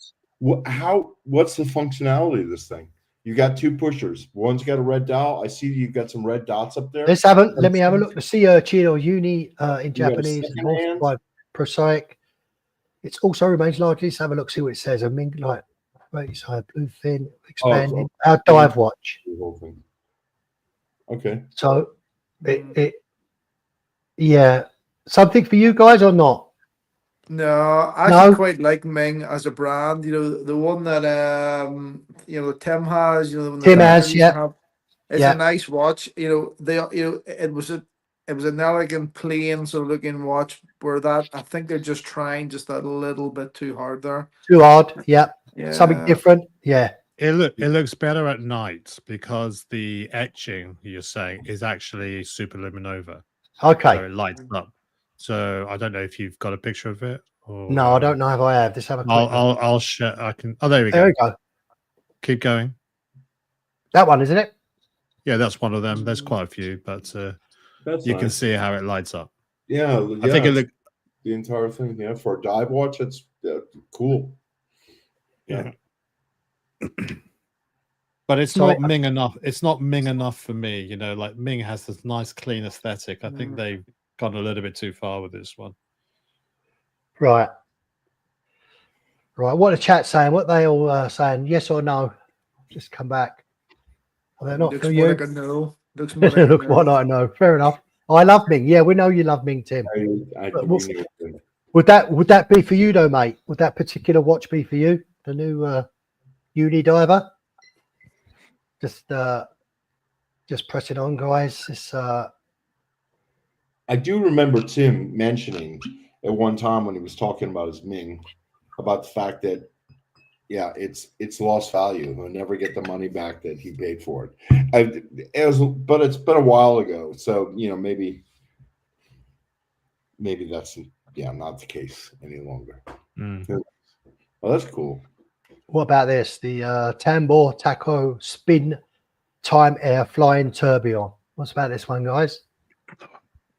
what's the functionality of this thing? You got two pushers. One's got a red dial. I see you've got some red dots up there. Let me have a look. The sea urchin or uni in Japanese, second morphed hand? by prosaic. It also remains largely. Let's have a look. See what it says. A Ming light, right side, blue fin, expanding. Our dive watch. The whole thing. Okay. So, yeah, something for you guys or not? No, I actually No? quite like Ming as a brand. You know, the one that Tim has. You know, the one that Tim Peter has, used to yeah. have. It's Yeah. a nice watch. You know, it was an elegant, plain sort of looking watch. Where that I think they're just trying just a little bit too hard there. Too hard. Yeah. Yeah, Something different. Yeah. It looks better at night because the etching you're saying is actually superluminova, Okay. so it lights up. So I don't know if you've got a picture of it. Or, No, I don't know if I have. Just have a quick. I'll share. I can. Oh, there we There go. we go. Keep going. That one, isn't it? Yeah, that's one of them. There's quite a few, but That's you nice. can see how it lights up. Yeah. I think it look. the entire thing. Yeah, for a dive watch, it's cool. Yeah. But it's So not Ming enough. It's not Ming enough for me. You know, like Ming has this nice, clean aesthetic. I think they've gone a little bit too far with this one. Right. Right. What the chat saying? What they all saying? Yes or no? Just come back. Are they not looks for more you? like a no. Looks more like a Look, no. what I know. Fair enough. I love Ming. Yeah, we know you love Ming, Tim. I But do what- know it. Would that be for you though, mate? Would that particular watch be for you? The new Uni Diver? Just press it on, guys. It's I do remember Tim mentioning at one time when he was talking about his Ming about the fact that it's lost value. He'll never get the money back that he paid for it. But it's been a while ago, so maybe that's not the case any longer. Mm. Well, that's cool. What about this? The Tambor Taco Spin Time Air Flying Tourbillon. What's about this one, guys?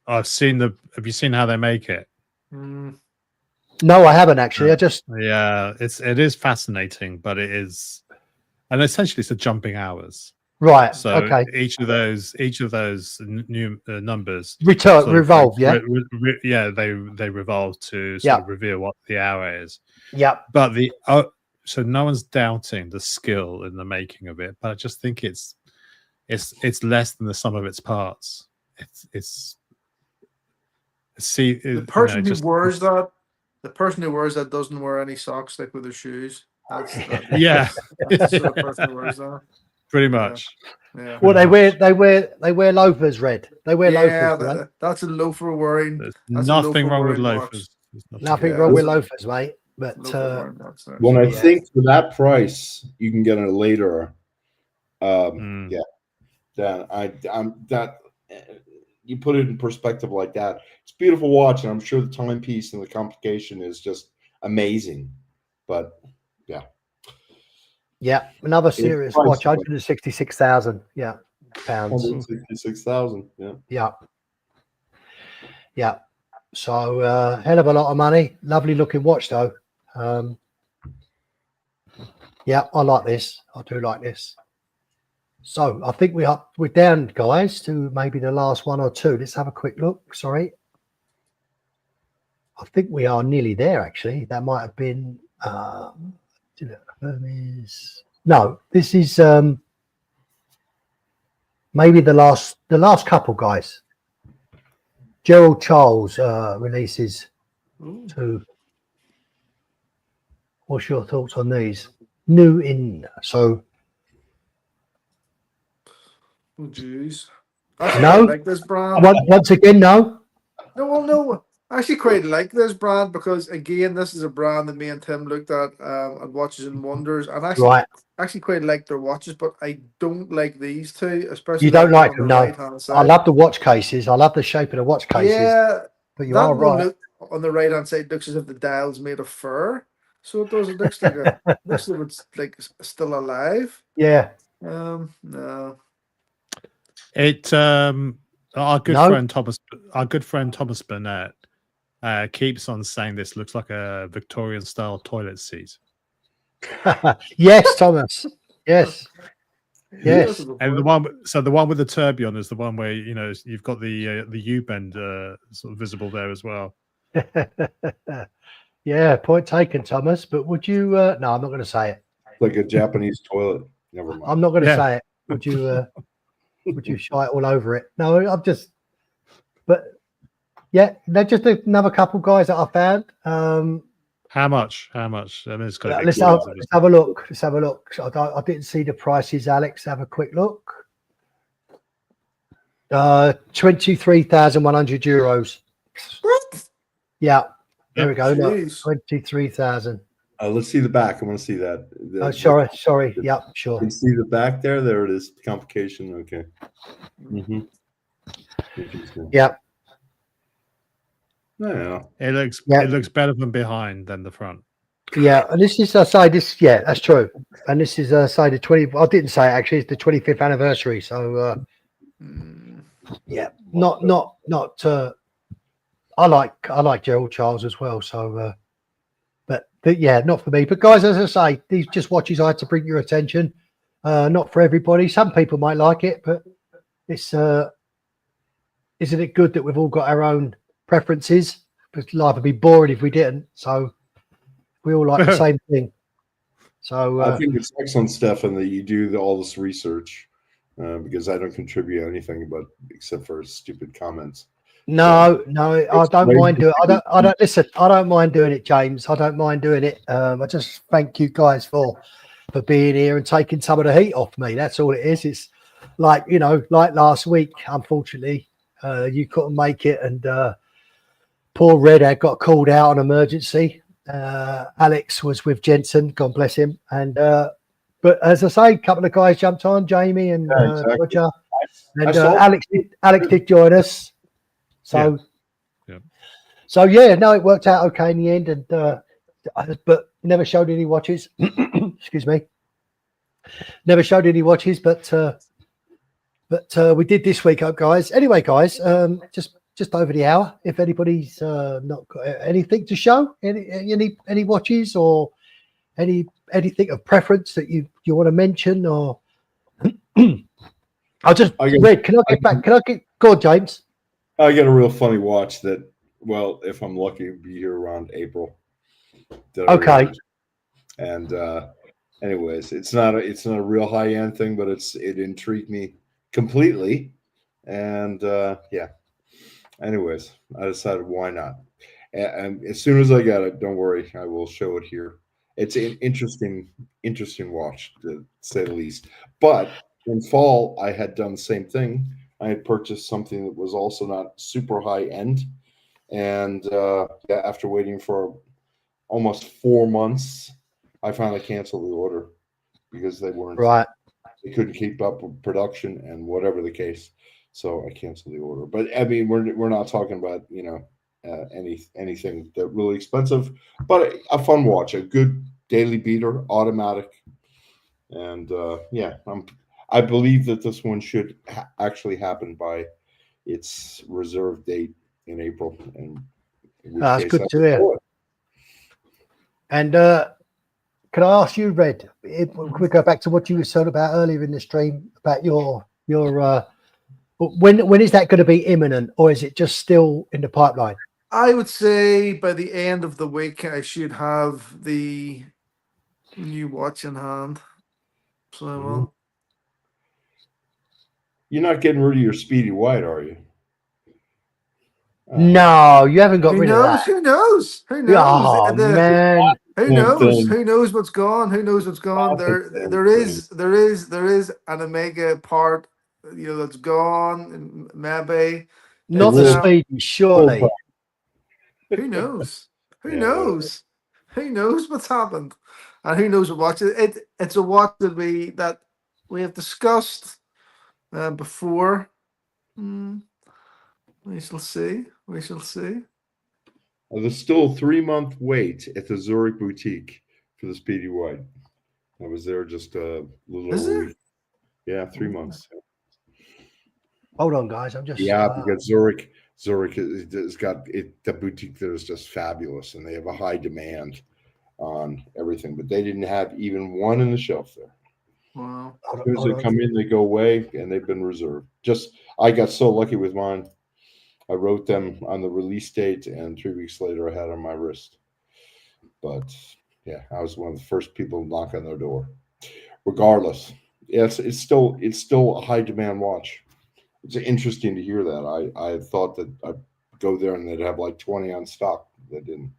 I've seen have you seen how they make it? Mm. No, I haven't actually. I just Yeah, it is fascinating, but it is, and essentially it's a jumping hours. right. So Okay. each of those new numbers Return sort of revolve. Yeah. they revolve to sort of reveal what the hour is. Yep. But so no one's doubting the skill in the making of it, but I just think it's less than the sum of its parts. The person who wears that, doesn't wear any socks like with their shoes. That's yeah, that's the sort of person who wears that. pretty much. Yeah. Well, they wear loafers red. They wear loafers. Right? That's a loafer wearing. There's That's a nothing wrong with loafer wearing loafers. There's Nothing Yeah, wrong with that's- loafers, mate. But Loafer wearing that's nice. When I Yeah. think for that price, you can get it later. Mm. Yeah, that you put it in perspective like that. It's a beautiful watch, and I'm sure the timepiece and the complication is just amazing. But yeah, another serious price watch, point. 166,000. Yeah, pounds. 166,000. Yeah. Yeah. Yeah. So hell of a lot of money. Lovely looking watch though. Yeah, I like this. I do like this. So I think we're down, guys, to maybe the last one or two. Let's have a quick look. Sorry. I think we are nearly there actually. That might have been no, this is maybe the last couple, guys. Gerald Charles releases Ooh. two. What's your thoughts on these? New in so Oh, jeez. I No. like this brand. once again, no. No. I actually quite like this brand because again, this is a brand that me and Tim looked at Watches and Wonders, and actually quite like their watches, but I don't like these two, especially You don't the like one them, on no. the right-hand side. I love the watch cases. I love the shape of the watch cases. Yeah, But you that are one right. on the right hand side looks as if the dial's made of fur. So it does. It looks like looks like it's like still alive. Yeah. No. It our good No. friend Thomas Burnett keeps on saying this looks like a Victorian style toilet seat. Yes, Thomas. Yes. Yes. And the one with the tourbillon is the one where you've got the U bend sort of visible there as well. Yeah, point taken, Thomas. But would you? No, I'm not going to say it. Like a Japanese toilet. Never mind. I'm not going to Yeah. say it. Would you? Would you shite all over it? No, I'm just. But yeah, they're just another couple guys that I found. How much? I mean, it's got to be Let's have a look. Let's have a look. I didn't see the prices, Alex. Have a quick look. 23,100 euros. What? Yeah, there we go. Look, Jeez. 23,000. Let's see the back. I want to see that. Oh, sorry. Yep, sure. You see the back there? There it is. Complication. Okay. Mm-hmm. Yep. Yeah. It looks Yeah. it looks better from behind than the front. Yeah, and this is yeah, that's true. And this is the 20. I didn't say it, actually. It's the 25th anniversary. So yeah, not. I like Gerald Charles as well. So, but yeah, not for me. But guys, as I say, these just watches I had to bring your attention. Not for everybody. Some people might like it, but it's isn't it good that we've all got our own preferences? Because life would be boring if we didn't. So we all like the same thing. So I think it's excellent, Stefan, that you do all this research because I don't contribute anything except for stupid comments. no, I don't great. mind doing it. I don't listen. I don't mind doing it, James. I don't mind doing it. I just thank you guys for being here and taking some of the heat off me. That's all it is. It's like like last week. Unfortunately, You couldn't make it, and poor Red had got called out on emergency. Alex was with Jensen, God bless him. And but as I say, a couple of guys jumped on, Jamie and exactly. Roger, and saw- Alex did join us. So, Yeah. so yeah, no, it worked out okay in the end, and but never showed any watches. Excuse me, never showed any watches, but we did this week, guys. Anyway, guys, just over the hour. If anybody's not got anything to show, any watches or anything of preference that you want to mention, or I'll just Red. Can I get back? Can I get? Go on, James. I get a real funny watch that, well, if I'm lucky, will be here around April. that I Okay. ordered. And anyways, it's not a real high end thing, but it intrigued me completely. And yeah. Anyways, I decided why not. And as soon as I got it, don't worry, I will show it here. It's an interesting watch, to say the least. But in fall, I had done the same thing. I had purchased something that was also not super high end, and yeah, after waiting for almost 4 months, I finally canceled the order because they weren't Right. They couldn't keep up with production and whatever the case. So I canceled the order. But I mean, we're not talking about anything that really expensive, but a fun watch, a good daily beater, automatic, and yeah, I believe that this one should actually happen by its reserve date in April. And in which That's case good I to will hear. do it. And can I ask you, Red, if we go back to what you were saying about earlier in the stream about your when is that going to be imminent, or is it just still in the pipeline? I would say by the end of the week, I should have the new watch in hand. So I will. You're not getting rid of your Speedy White, are you? No, you haven't got Who rid of knows? that. Who knows? Who knows? Oh man, Who Well knows? done. Who knows what's gone? Who knows what's gone? There is an Omega part, that's gone. And maybe not Well, the Speedy, surely. who knows? Who Yeah, knows? Who knows what's happened? And who knows what watch it's a watch that we have discussed before. We shall see. We shall see. There's still a 3-month wait at the Zurich boutique for the Speedy White. I was there just a little Is over a there? week. Yeah, 3 months. Hold on, guys. I'm just Yeah, because Zurich has got it. The boutique there is just fabulous, and they have a high demand on everything. But they didn't have even one in the shelf there. Wow. hold As soon as on. they come in, they go away, and they've been reserved. I got so lucky with mine. I wrote them on the release date, and 3 weeks later, I had it on my wrist. But yeah, I was one of the first people to knock on their door. Regardless, yes, it's still a high demand watch. It's interesting to hear that. I thought that I'd go there and they'd have like 20 on stock. They didn't.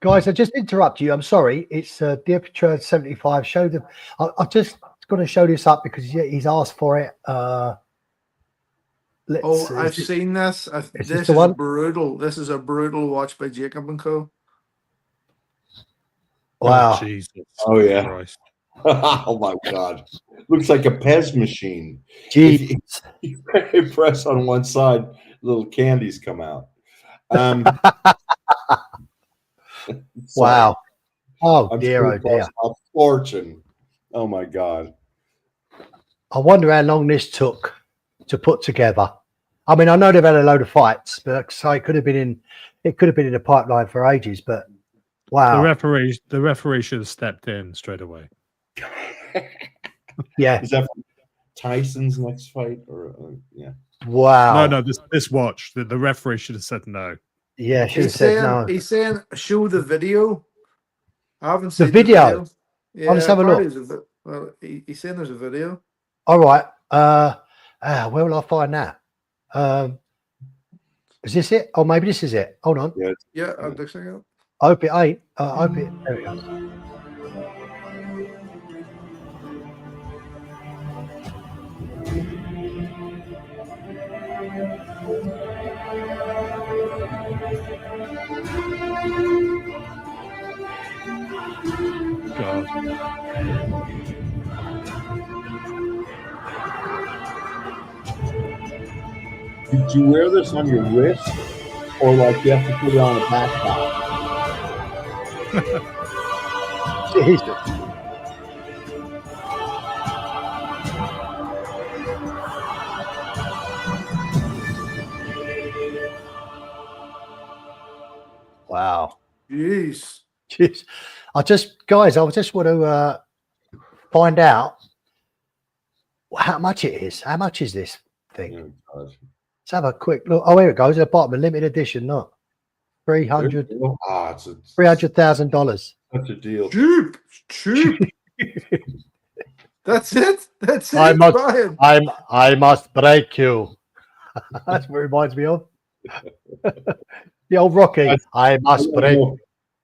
Guys, I just interrupt you. I'm sorry. It's Dear Patrol 75. Show them. I've just got to show this up because he's asked for it. I've seen this. this This the is one? brutal. This is a brutal watch by Jacob and Co. Wow. Oh, Jesus. Oh, yeah. Christ. Oh my God! Looks like a Pez machine. Gee. You press on one side, little candies come out. Wow. Oh I'm dear, sure oh it dear. costs a fortune. Oh my God. I wonder how long this took to put together. I mean, I know they've had a load of fights, but so it could have been in the pipeline for ages. But wow, The referee should have stepped in straight away. yeah, Is that for Tyson's next fight or yeah? wow, No, this watch. The referee should have said no. yeah. Should have He's said saying no. he's saying show the video. I haven't seen video? Yeah, Let's have a look. Well, he's saying there's a video. All right. Where will I find that? Is this it? Oh, maybe this is it. Hold on. Yeah, I'll check it out. I hope it ain't. I hope it. There we go. God. Did you wear this on your wrist, or like you have to put it on a backpack? Jesus. Wow. Jeez. Jeez. I just want to find out how much it is. How much is this thing? Oh, God. Let's have a quick look. Oh, here it goes at the bottom, a limited edition, not $300,000. Ah, it's $300,000. such a deal. Cheap. Cheap. That's it. That's it. I must- Brian. I must break you. That's what it reminds me of. The old Rocky. I must break.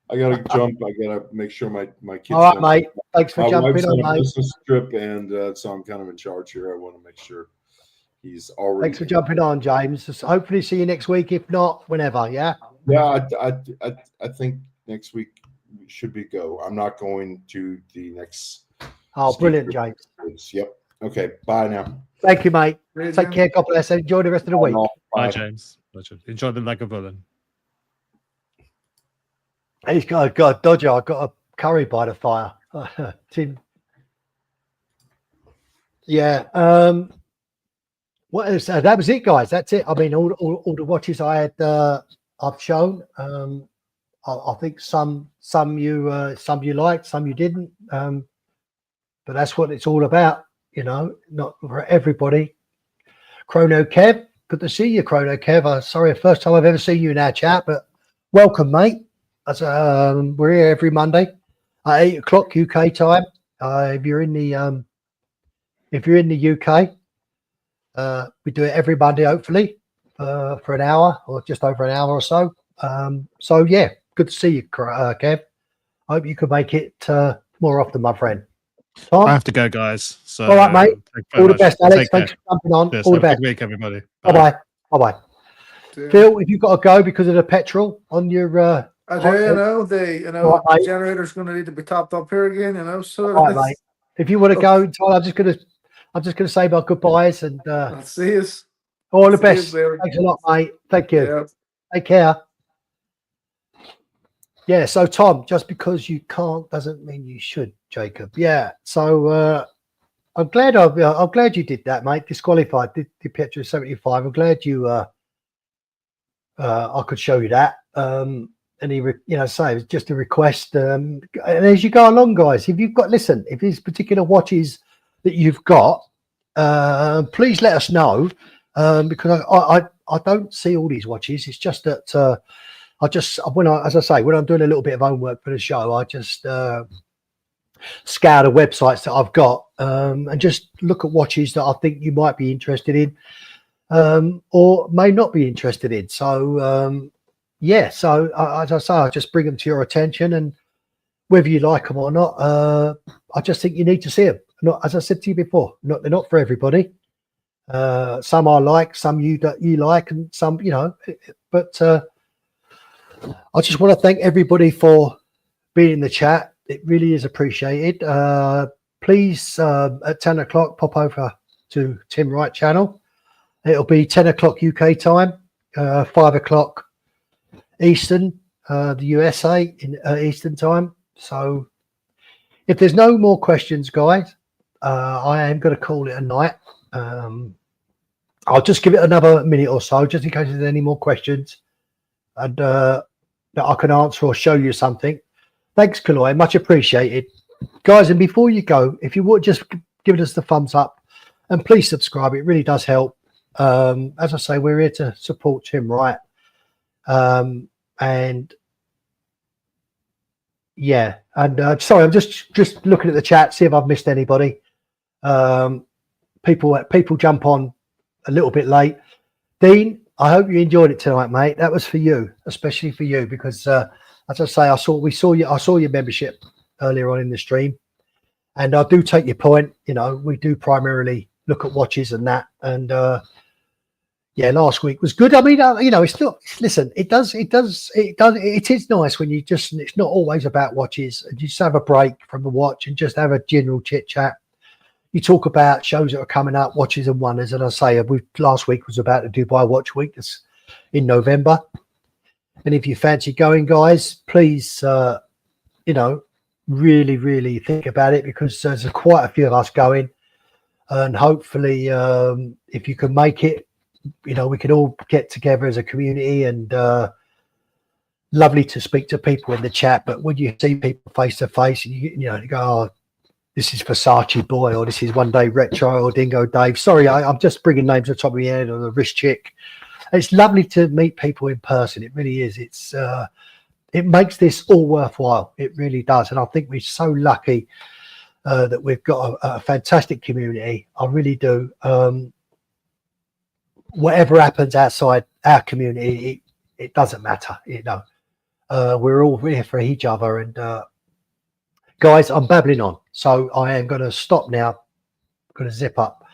I gotta jump. I gotta make sure my kids. All right, don't- mate. Thanks for My jumping wife's on on, a mate. business trip, and so I'm kind of in charge here. I want to make sure he's already. Thanks for jumping on, James. Just hopefully see you next week. If not, whenever. Yeah. Yeah, I think next week should be go. I'm not going to the next. Oh, brilliant, James. Yep. Okay. Bye now. Thank you, mate. Great, Take Jim. care. God bless. Enjoy the rest of the week. Bye, Bye. James. Pleasure. Enjoy the Lagavulin. He's got a Dodger. I got a curry by the fire. Tim. Yeah. What is that? Was it, guys. That's it. I mean, all the watches I had, I've shown. I think some you liked, some you didn't. But that's what it's all about, you know. Not for everybody. Chrono Kev, good to see you, Chrono Kev. Sorry, first time I've ever seen you in our chat, but welcome, mate. As we're here every Monday at 8 o'clock UK time. If you're in the UK, we do it every Monday, hopefully, for an hour or just over an hour or so. So yeah, good to see you, Kev. I hope you can make it more often, my friend. Tom, I have to go, guys. So, all right, mate. thank you very all the much. best, Alex. Take Thanks care. for jumping on. Cheers. All the Have a best. good week, everybody. Bye bye. Bye bye. Yeah. Phil, if you've got to go because of the petrol on your I do, you know, All right, the mate. generator's going to need to be topped up here again, you know. So all right, mate. If you want to go, Todd, I'm just gonna say my goodbyes and I'll see us. all the See yous best. later. Thanks a lot, mate. Thank you. Yeah. Take care. Yeah, so Tom, just because you can't doesn't mean you should, Jacob. Yeah. So I'm glad you did that, mate. Disqualified, did the Pietro 75. I'm glad you I could show you that. And say it was just a request. And as you go along, guys, if you've got if there's particular watches that you've got, please let us know. Because I don't see all these watches. It's just that when I'm doing a little bit of homework for the show, I just scour the websites that I've got and just look at watches that I think you might be interested in or may not be interested in. So so as I say, I just bring them to your attention, and whether you like them or not, I just think you need to see them. Not, as I said to you before, they're not for everybody. Some I like, some you like, and some but I just want to thank everybody for being in the chat. It really is appreciated. Please at 10 o'clock pop over to Tim Wright channel. It'll be 10 o'clock UK time, 5 o'clock Eastern, the USA in Eastern time. So if there's no more questions, guys, I am going to call it a night. I'll just give it another minute or so, just in case there's any more questions, and that I can answer or show you something. Thanks, Kaloy, much appreciated, guys. And before you go, if you would just give us the thumbs up and please subscribe, it really does help. As I say, we're here to support Tim Wright, and yeah, and sorry, I'm just looking at the chat, see if I've missed anybody. People jump on a little bit late. Dean, I hope you enjoyed it tonight, mate. That was for you, especially for you, because as I say, I saw your membership earlier on in the stream, and I do take your point. We do primarily look at watches and that. And yeah, last week was good. I mean, it's not. Listen, it is nice when it's not always about watches, and you just have a break from the watch and just have a general chit chat. You talk about shows that are coming up, watches and wonders, and I say last week was about the Dubai Watch Week. That's in November, and if you fancy going, guys, please, really, really think about it, because there's quite a few of us going, and hopefully, if you can make it, we can all get together as a community, and lovely to speak to people in the chat. But when you see people face to face, and you go, oh, this is Versace Boy, or this is One Day Retro, or Dingo Dave. Sorry, I'm just bringing names on top of my head, or the Wrist Chick. It's lovely to meet people in person. It really is. It makes this all worthwhile. It really does. And I think we're so lucky that we've got a fantastic community. I really do. Whatever happens outside our community, it doesn't matter. We're all here for each other. And guys, I'm babbling on, so I am going to stop now. I'm going to zip up.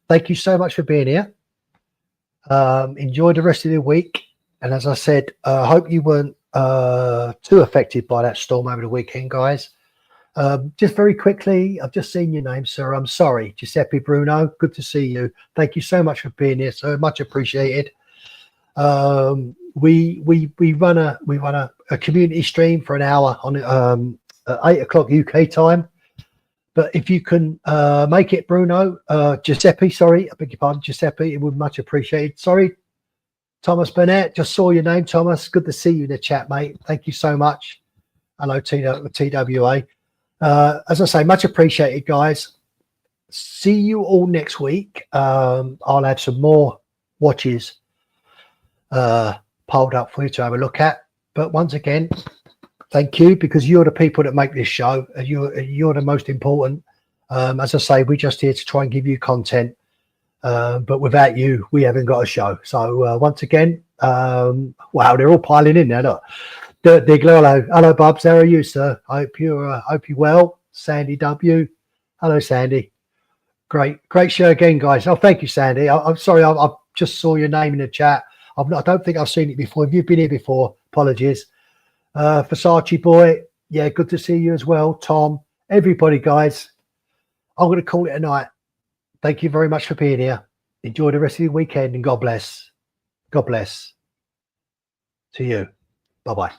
Thank you so much for being here. Enjoy the rest of the week. And as I said, I hope you weren't too affected by that storm over the weekend, guys. Just very quickly, I've just seen your name, sir. I'm sorry, Giuseppe Bruno. Good to see you. Thank you so much for being here, so much appreciated. We run a community stream for an hour on at 8 o'clock UK time. But if you can make it, Bruno, Giuseppe, sorry, I beg your pardon, Giuseppe, it would be much appreciated. Sorry, Thomas Burnett, just saw your name, Thomas. Good to see you in the chat, mate. Thank you so much. Hello, TWA. As I say, much appreciated, guys. See you all next week. I'll have some more watches piled up for you to have a look at. But once again, thank you, because you're the people that make this show. You're the most important. As I say, we're just here to try and give you content. But without you, we haven't got a show. So once again, wow, they're all piling in there. Look. Dirt Diggler, hello, Bubs. How are you, sir? Hope you're well. Sandy W. Hello, Sandy. Great show again, guys. Oh, thank you, Sandy. I'm sorry, I just saw your name in the chat. I don't think I've seen it before. If you've been here before, apologies. Versace Boy, yeah, good to see you as well. Tom, everybody, guys. I'm going to call it a night. Thank you very much for being here. Enjoy the rest of your weekend, and God bless. God bless. To you. Bye-bye.